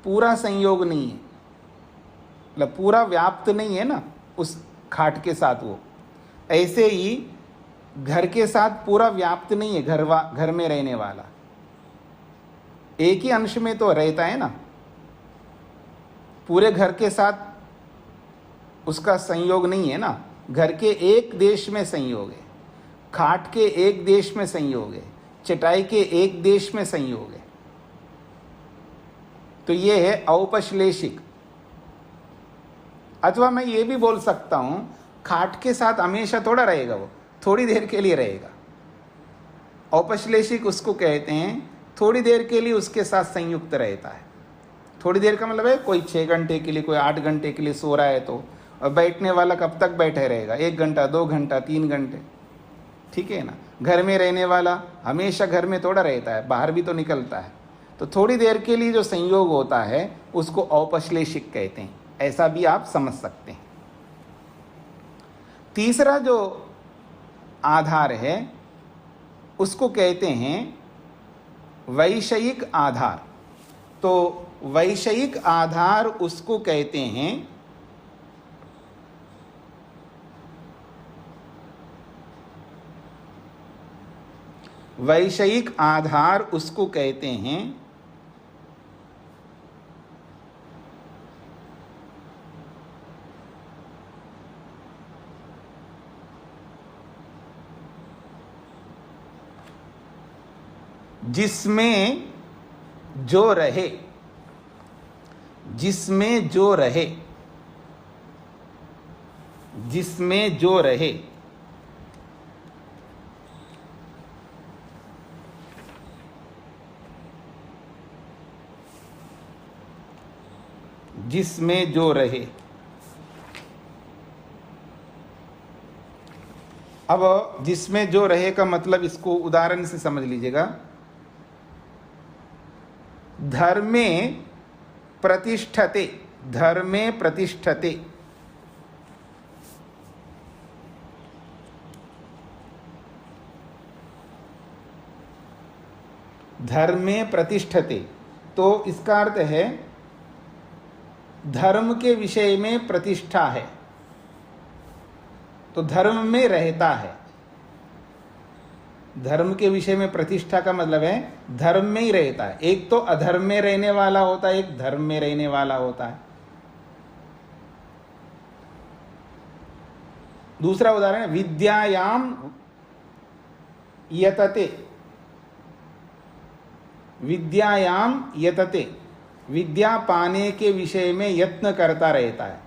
पूरा संयोग नहीं है, मतलब पूरा व्याप्त नहीं है ना उस खाट के साथ। वो ऐसे ही घर के साथ पूरा व्याप्त नहीं है। घर में रहने वाला एक ही अंश में तो रहता है ना, पूरे घर के साथ उसका संयोग नहीं है ना। घर के एक देश में संयोग है, खाट के एक देश में संयोग है, चटाई के एक देश में संयोग है। तो ये है औपश्लेषिक। अथवा मैं ये भी बोल सकता हूं खाट के साथ हमेशा थोड़ा रहेगा, वो थोड़ी देर के लिए रहेगा। औपश्लेषिक उसको कहते हैं थोड़ी देर के लिए उसके साथ संयुक्त रहता है। थोड़ी देर का मतलब है कोई 6 घंटे के लिए, कोई 8 घंटे के लिए सो रहा है तो, और बैठने वाला कब तक बैठे रहेगा, 1 घंटा 2 घंटा 3 घंटे, ठीक है ना। घर में रहने वाला हमेशा घर में थोड़ा रहता है, बाहर भी तो निकलता है। तो थोड़ी देर के लिए जो संयोग होता है उसको औपश्लेषिक कहते हैं, ऐसा भी आप समझ सकते हैं। तीसरा जो आधार है उसको कहते हैं वैषयिक आधार। तो वैषयिक आधार उसको कहते हैं वैषयिक आधार उसको कहते हैं जिसमें जो रहे, जिसमें जो रहे, जिसमें जो रहे। जिसमें जो रहे। अब जिसमें जो रहे का मतलब इसको उदाहरण से समझ लीजिएगा। धर्मे प्रतिष्ठते, धर्मे प्रतिष्ठते, धर्मे प्रतिष्ठते, तो इसका अर्थ है धर्म के विषय में प्रतिष्ठा है, तो धर्म में रहता है। धर्म के विषय में प्रतिष्ठा का मतलब है धर्म में ही रहता है। एक तो अधर्म में रहने वाला होता है, एक धर्म में रहने वाला होता है। दूसरा उदाहरण है विद्यायाम यतते। विद्यायाम यतते, विद्या पाने के विषय में यत्न करता रहता है।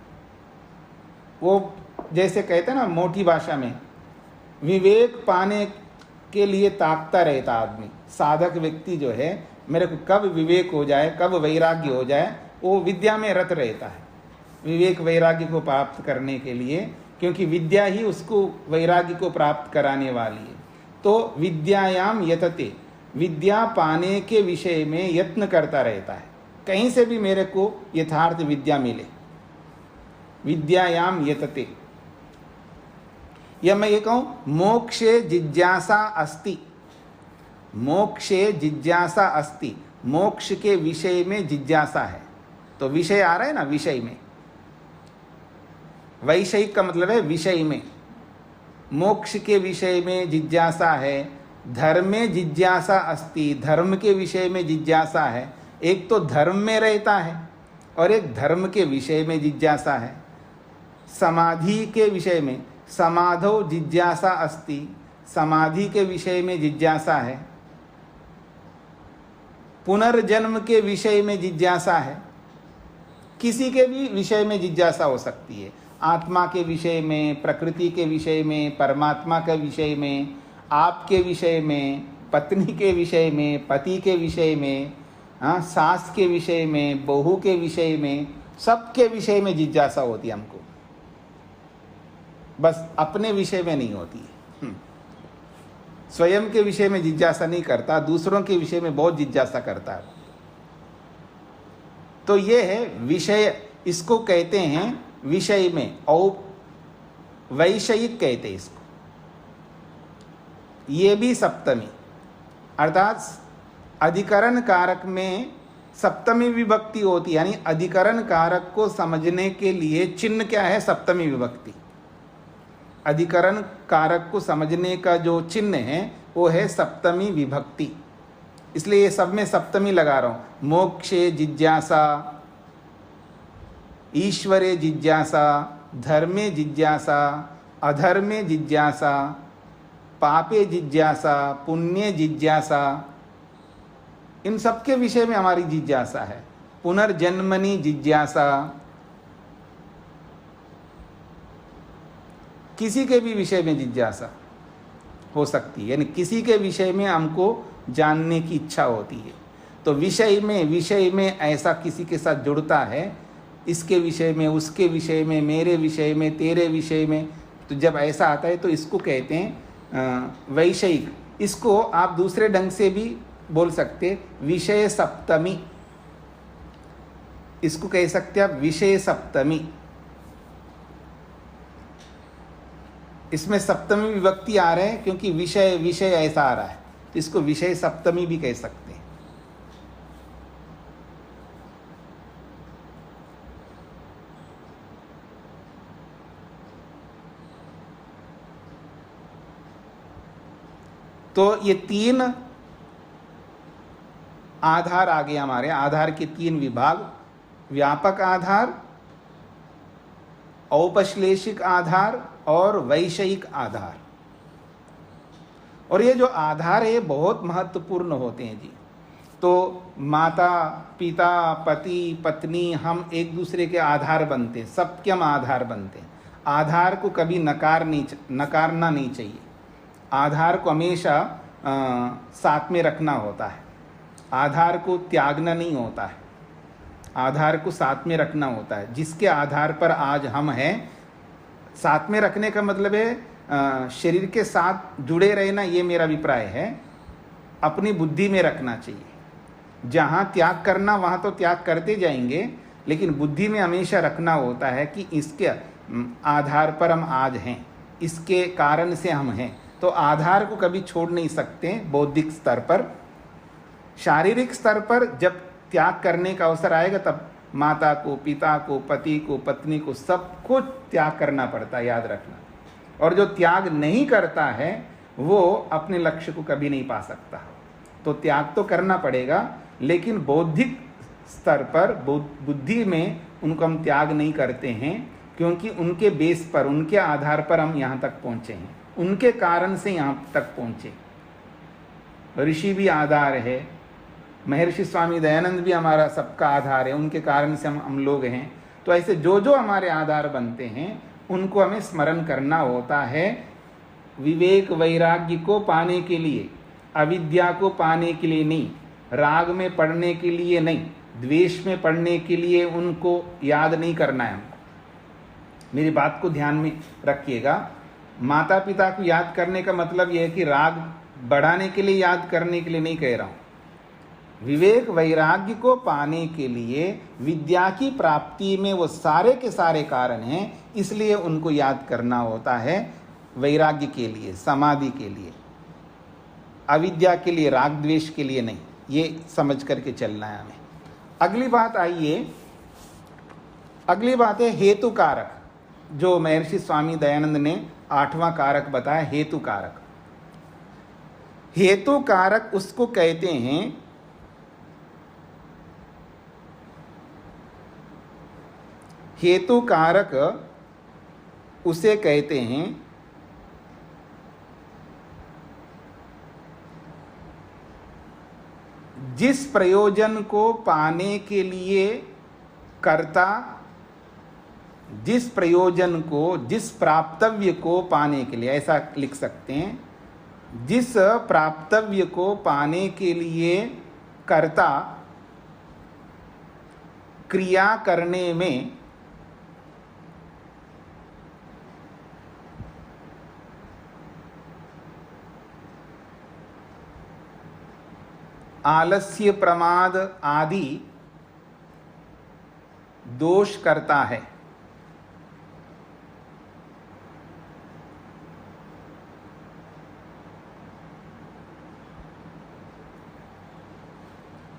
वो जैसे कहते हैं ना मोटी भाषा में, विवेक पाने के लिए ताकता रहता आदमी। साधक व्यक्ति जो है, मेरे को कब विवेक हो जाए, कब वैराग्य हो जाए, वो विद्या में रत रहता है विवेक वैराग्य को प्राप्त करने के लिए, क्योंकि विद्या ही उसको वैराग्य को प्राप्त कराने वाली है। तो विद्यायाम यतते, विद्या पाने के विषय में यत्न करता रहता है, कहीं से भी मेरे को यथार्थ विद्या मिले। विद्यायाम यतते, या मैं ये कहूं मोक्षे जिज्ञासा अस्ति। मोक्षे जिज्ञासा अस्ति, मोक्ष के विषय में जिज्ञासा है। तो विषय आ रहा है ना, विषय में। वैषयिक का मतलब है विषय में। मोक्ष के विषय में जिज्ञासा है। धर्मे जिज्ञासा अस्ति, धर्म के विषय में जिज्ञासा है। एक तो धर्म में रहता है और एक धर्म के विषय में जिज्ञासा है। समाधि के विषय में, समाधौ जिज्ञासा अस्ति, समाधि के विषय में जिज्ञासा है। पुनर्जन्म के विषय में जिज्ञासा है। किसी के भी विषय में जिज्ञासा हो सकती है, आत्मा के विषय में, प्रकृति के विषय में, परमात्मा के विषय में, आपके विषय में, पत्नी के विषय में, पति के विषय में, सास के विषय में, बहू के विषय में, सबके विषय में जिज्ञासा होती है हमको। बस अपने विषय में नहीं होती है। स्वयं के विषय में जिज्ञासा नहीं करता, दूसरों के विषय में बहुत जिज्ञासा करता है। तो ये है विषय, इसको कहते हैं विषय में, और वैषयिक कहते हैं इसको। ये भी सप्तमी, अर्थात अधिकरण कारक में सप्तमी विभक्ति होती है, यानी अधिकरण कारक को समझने के लिए चिन्ह क्या है? सप्तमी विभक्ति। अधिकरण कारक को समझने का जो चिन्ह है वो है सप्तमी विभक्ति, इसलिए ये सब में सप्तमी लगा रहा हूं। मोक्षे जिज्ञासा, ईश्वरे जिज्ञासा, धर्मे जिज्ञासा, अधर्मे जिज्ञासा, पापे जिज्ञासा, पुण्य जिज्ञासा, इन सब के विषय में हमारी जिज्ञासा है। पुनर्जन्मनि जिज्ञासा, किसी के भी विषय में जिज्ञासा हो सकती है, यानी किसी के विषय में हमको जानने की इच्छा होती है। तो विषय में ऐसा किसी के साथ जुड़ता है, इसके विषय में, उसके विषय में, मेरे विषय में, तेरे विषय में। तो जब ऐसा आता है तो इसको कहते हैं वैषयिक। इसको आप दूसरे ढंग से भी बोल सकते, विषय सप्तमी, इसको कह सकते हैं आप विषय सप्तमी। इसमें सप्तमी विभक्ति आ रहे हैं क्योंकि विषय विषय ऐसा आ रहा है, तो इसको विषय सप्तमी भी कह सकते हैं। तो ये तीन आधार आ गए हमारे, आधार के तीन विभाग, व्यापक आधार, औपश्लेषिक आधार और वैषयिक आधार। और ये जो आधार है बहुत महत्वपूर्ण होते हैं जी। तो माता पिता पति पत्नी, हम एक दूसरे के आधार बनते हैं, सबके हम आधार बनते हैं। आधार को कभी नकारना नहीं चाहिए। आधार को हमेशा साथ में रखना होता है, आधार को त्यागना नहीं होता है, आधार को साथ में रखना होता है। जिसके आधार पर आज हम हैं, साथ में रखने का मतलब है शरीर के साथ जुड़े रहना, ये मेरा अभिप्राय है। अपनी बुद्धि में रखना चाहिए। जहाँ त्याग करना वहाँ तो त्याग करते जाएंगे, लेकिन बुद्धि में हमेशा रखना होता है कि इसके आधार पर हम आज हैं, इसके कारण से हम हैं। तो आधार को कभी छोड़ नहीं सकते बौद्धिक स्तर पर। शारीरिक स्तर पर जब त्याग करने का अवसर आएगा तब माता को, पिता को, पति को, पत्नी को, सबको त्याग करना पड़ता है, याद रखना। और जो त्याग नहीं करता है वो अपने लक्ष्य को कभी नहीं पा सकता। तो त्याग तो करना पड़ेगा, लेकिन बौद्धिक स्तर पर, बुद्धि में उनको हम त्याग नहीं करते हैं, क्योंकि उनके बेस पर, उनके आधार पर हम यहाँ तक पहुँचे हैं, उनके कारण से यहाँ तक पहुँचे। ऋषि भी आधार है, महर्षि स्वामी दयानंद भी हमारा सबका आधार है, उनके कारण से हम लोग हैं। तो ऐसे जो जो हमारे आधार बनते हैं उनको हमें स्मरण करना होता है, विवेक वैराग्य को पाने के लिए, अविद्या को पाने के लिए नहीं, राग में पढ़ने के लिए नहीं, द्वेष में पढ़ने के लिए उनको याद नहीं करना है हमको। मेरी बात को ध्यान में रखिएगा। माता पिता को याद करने का मतलब यह है कि राग बढ़ाने के लिए याद करने के लिए नहीं कह रहा हूँ। विवेक वैराग्य को पाने के लिए, विद्या की प्राप्ति में वो सारे के सारे कारण हैं, इसलिए उनको याद करना होता है। वैराग्य के लिए, समाधि के लिए, अविद्या के लिए, राग द्वेष के लिए नहीं। ये समझ करके चलना है हमें। अगली बात आइए, अगली बात है हेतु कारक, जो महर्षि स्वामी दयानंद ने 8वां कारक बताया, हेतु कारक। हेतु कारक उसको कहते हैं हेतु कारक उसे कहते हैं जिस प्रयोजन को पाने के लिए कर्ता, जिस प्रयोजन को, जिस प्राप्तव्य को पाने के लिए, ऐसा लिख सकते हैं, जिस प्राप्तव्य को पाने के लिए कर्ता क्रिया करने में आलस्य, प्रमाद आदि दोष करता है।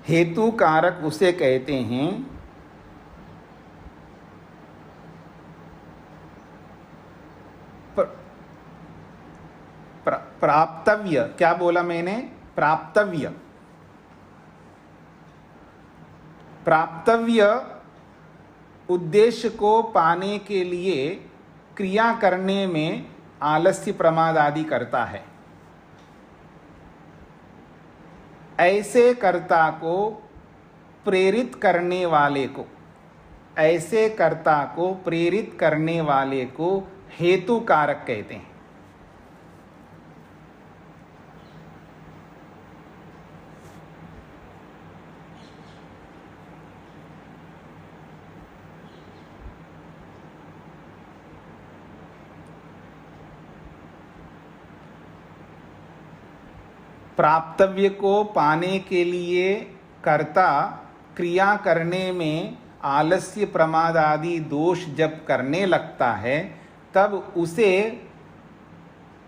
हेतु कारक उसे कहते हैं प्राप्तव्य। क्या बोला मैंने? प्राप्तव्य। प्राप्तव्य उद्देश्य को पाने के लिए क्रिया करने में आलस्य, प्रमाद आदि करता है। ऐसे कर्ता को प्रेरित करने वाले को, ऐसे कर्ता को प्रेरित करने वाले को हेतु कारक कहते हैं। प्राप्तव्य को पाने के लिए कर्ता क्रिया करने में आलस्य, प्रमाद आदि दोष जब करने लगता है, तब उसे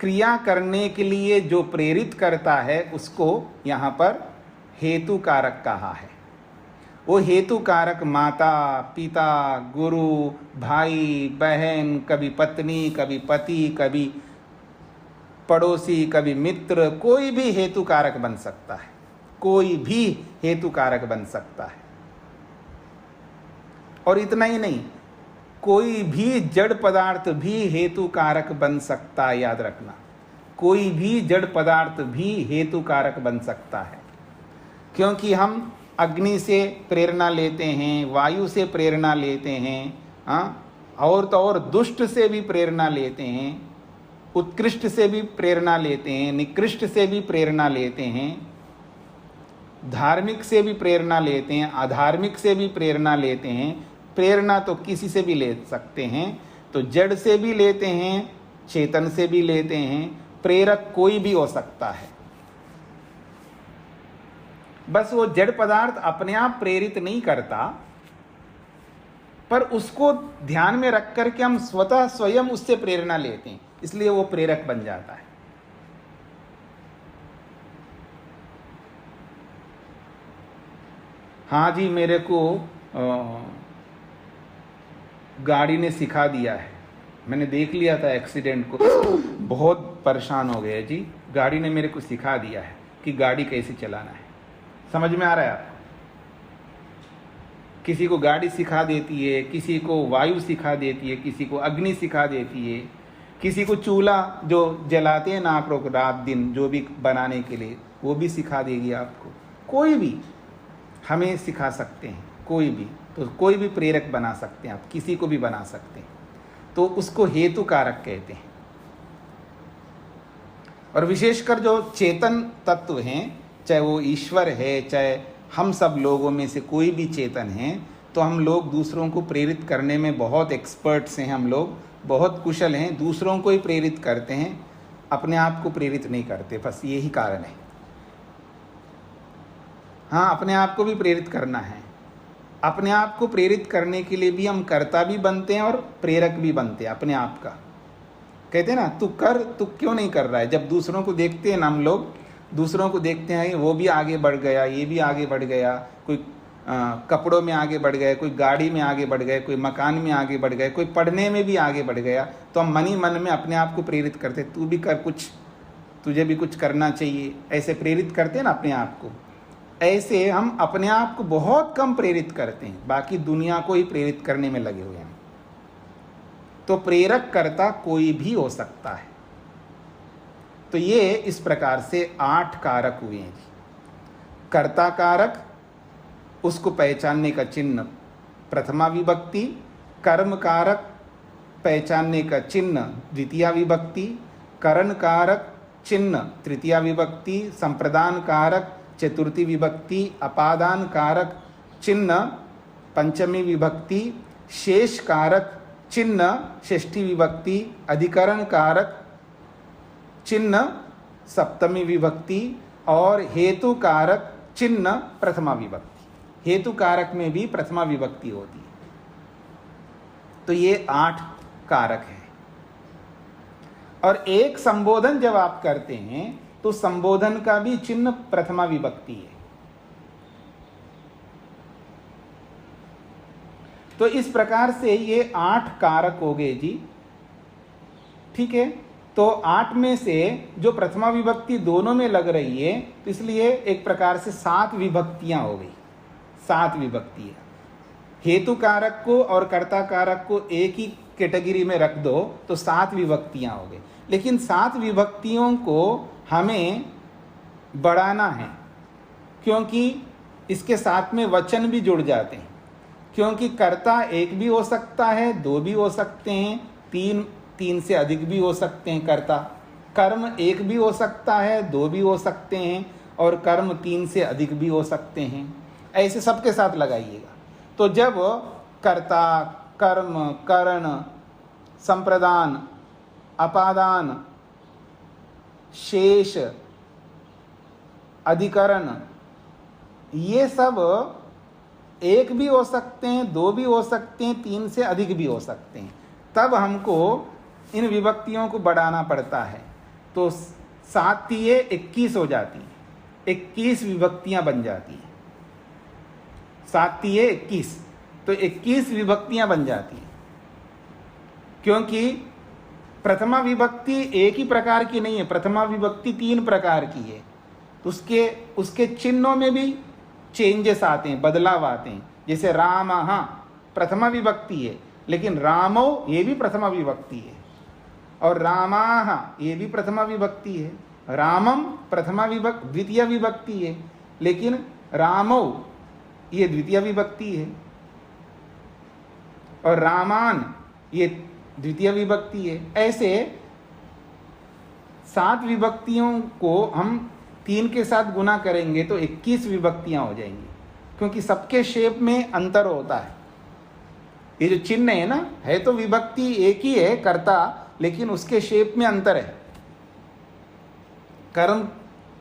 क्रिया करने के लिए जो प्रेरित करता है उसको यहाँ पर हेतु कारक कहा है। वो हेतु कारक माता, पिता, गुरु, भाई, बहन, कभी पत्नी, कभी पति, कभी पड़ोसी, कभी मित्र, कोई भी हेतु कारक बन सकता है। कोई भी हेतु कारक बन सकता है। और इतना ही नहीं, कोई भी जड़ पदार्थ भी हेतु कारक बन सकता है, याद रखना। कोई भी जड़ पदार्थ भी हेतु कारक बन सकता है, क्योंकि हम अग्नि से प्रेरणा लेते हैं, वायु से प्रेरणा लेते हैं, और तो और दुष्ट से भी प्रेरणा लेते हैं, उत्कृष्ट से भी प्रेरणा लेते हैं, निकृष्ट से भी प्रेरणा लेते हैं, धार्मिक से भी प्रेरणा लेते हैं, अधार्मिक से भी प्रेरणा लेते हैं। प्रेरणा तो किसी से भी ले सकते हैं। तो जड़ से भी लेते हैं, चेतन से भी लेते हैं। प्रेरक कोई भी हो सकता है, बस वो जड़ पदार्थ अपने आप प्रेरित नहीं करता, पर उसको ध्यान में रख करके हम स्वतः स्वयं उससे प्रेरणा लेते हैं, इसलिए वो प्रेरक बन जाता है। हाँ जी, मेरे को गाड़ी ने सिखा दिया है। मैंने देख लिया था एक्सीडेंट को, बहुत परेशान हो गए जी। गाड़ी ने मेरे को सिखा दिया है कि गाड़ी कैसे चलाना है। समझ में आ रहा है आपको? किसी को गाड़ी सिखा देती है, किसी को वायु सिखा देती है, किसी को अग्नि सिखा देती है, किसी को चूल्हा जो जलाते हैं ना आप लोग रात दिन जो भी बनाने के लिए, वो भी सिखा देगी आपको। कोई भी हमें सिखा सकते हैं, कोई भी। तो कोई भी प्रेरक बना सकते हैं आप, किसी को भी बना सकते हैं। तो उसको हेतु कारक कहते हैं। और विशेषकर जो चेतन तत्व हैं, चाहे वो ईश्वर है, चाहे हम सब लोगों में से कोई भी चेतन है, तो हम लोग दूसरों को प्रेरित करने में बहुत एक्सपर्ट्स हैं। हम लोग बहुत कुशल हैं, दूसरों को ही प्रेरित करते हैं, अपने आप को प्रेरित नहीं करते। बस यही कारण है। हाँ, अपने आप को भी प्रेरित करना है। अपने आप को प्रेरित करने के लिए भी हम कर्ता भी बनते हैं और प्रेरक भी बनते हैं अपने आप का। कहते हैं ना, तू कर, तू क्यों नहीं कर रहा है। जब दूसरों को देखते हैं ना, हम लोग दूसरों को देखते हैं, वो भी आगे बढ़ गया, ये भी आगे बढ़ गया, कोई कपड़ों में आगे बढ़ गए, कोई गाड़ी में आगे बढ़ गए, कोई मकान में आगे बढ़ गए, कोई पढ़ने में भी आगे बढ़ गया, तो हम मन ही मन में अपने आप को प्रेरित करते, तू भी कर कुछ, तुझे भी कुछ करना चाहिए, ऐसे प्रेरित करते हैं ना अपने आप को। ऐसे हम अपने आप को बहुत कम प्रेरित करते हैं, बाकी दुनिया को ही प्रेरित करने में लगे हुए हैं। तो प्रेरक कर्ता कोई भी हो सकता है। तो ये इस प्रकार से 8 कारक हुए हैं। कर्ता कारक, उसको पहचानने का चिन्ह प्रथमा विभक्ति। कर्म कारक, पहचानने का चिन्ह द्वितीया विभक्ति। करण कारक, चिन्ह तृतीया विभक्ति। संप्रदान कारक, चतुर्थी विभक्ति। अपादान कारक, चिन्ह पंचमी विभक्ति। शेष कारक, चिन्ह षष्ठी विभक्ति। अधिकरण कारक, चिन्ह सप्तमी विभक्ति। और हेतु कारक, चिन्ह प्रथमा विभक्ति। हेतु कारक में भी प्रथमा विभक्ति होती है। तो ये 8 कारक हैं। और एक संबोधन जब आप करते हैं तो संबोधन का भी चिन्ह प्रथमा विभक्ति है। तो इस प्रकार से ये 8 कारक हो गए जी। ठीक है, तो 8 में से जो प्रथमा विभक्ति दोनों में लग रही है, तो इसलिए एक प्रकार से 7 विभक्तियां हो गई। 7 विभक्तियां। हेतु कारक को और कर्ता कारक को एक ही कैटेगरी में रख दो तो 7 विभक्तियां हो गई। लेकिन 7 विभक्तियों को हमें बढ़ाना है, क्योंकि इसके साथ में वचन भी जुड़ जाते हैं। क्योंकि कर्ता एक भी हो सकता है, 2 भी हो सकते हैं, 3 से अधिक भी हो सकते हैं कर्ता। कर्म एक भी हो सकता है, 2 भी हो सकते हैं, और कर्म 3 से अधिक भी हो सकते हैं। ऐसे सबके साथ लगाइएगा। तो जब कर्ता, कर्म, करण, संप्रदान, अपादान, शेष, अधिकरण, ये सब एक भी हो सकते हैं, 2 भी हो सकते हैं, 3 से अधिक भी हो सकते हैं, तब हमको इन विभक्तियों को बढ़ाना पड़ता है। तो 7 तिये 21 हो जाती हैं, 21 विभक्तियां बन जाती हैं। 7 तिये 21, तो 21 विभक्तियां बन जाती हैं। क्योंकि प्रथमा विभक्ति एक ही प्रकार की नहीं है, प्रथमा विभक्ति 3 प्रकार की है। तो उसके चिन्हों में भी चेंजेस आते हैं, बदलाव आते हैं। जैसे रामः प्रथमा विभक्ति है, लेकिन रामो ये भी प्रथमा विभक्ति है, और रामाः ये भी प्रथमा विभक्ति है। रामम द्वितीय विभक्ति है, लेकिन रामो ये द्वितीय विभक्ति है, और रामान ये द्वितीय विभक्ति है। ऐसे 7 विभक्तियों को हम 3 के साथ गुना करेंगे तो 21 विभक्तियां हो जाएंगी, क्योंकि सबके शेप में अंतर होता है। ये जो चिन्ह है ना, है तो विभक्ति एक ही है कर्ता, लेकिन उसके शेप में अंतर है। कर्म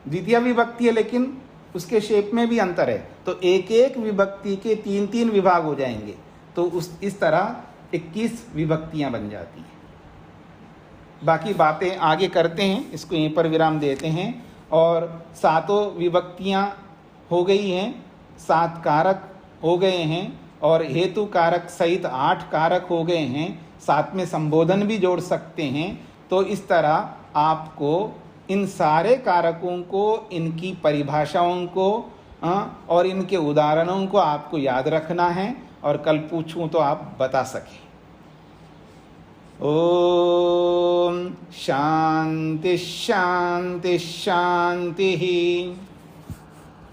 द्वितीय विभक्ति है, लेकिन उसके शेप में भी अंतर है। तो एक एक विभक्ति के 3-3 विभाग हो जाएंगे। तो इस तरह 21 विभक्तियां बन जाती हैं। बाकी बातें आगे करते हैं, इसको यहीं पर विराम देते हैं। और 7 विभक्तियां हो गई हैं, 7 कारक हो गए हैं और हेतु कारक सहित 8 कारक हो गए हैं, साथ में संबोधन भी जोड़ सकते हैं। तो इस तरह आपको इन सारे कारकों को, इनकी परिभाषाओं को और इनके उदाहरणों को आपको याद रखना है और कल पूछूं तो आप बता सकें। ओम शांति शांति शांति।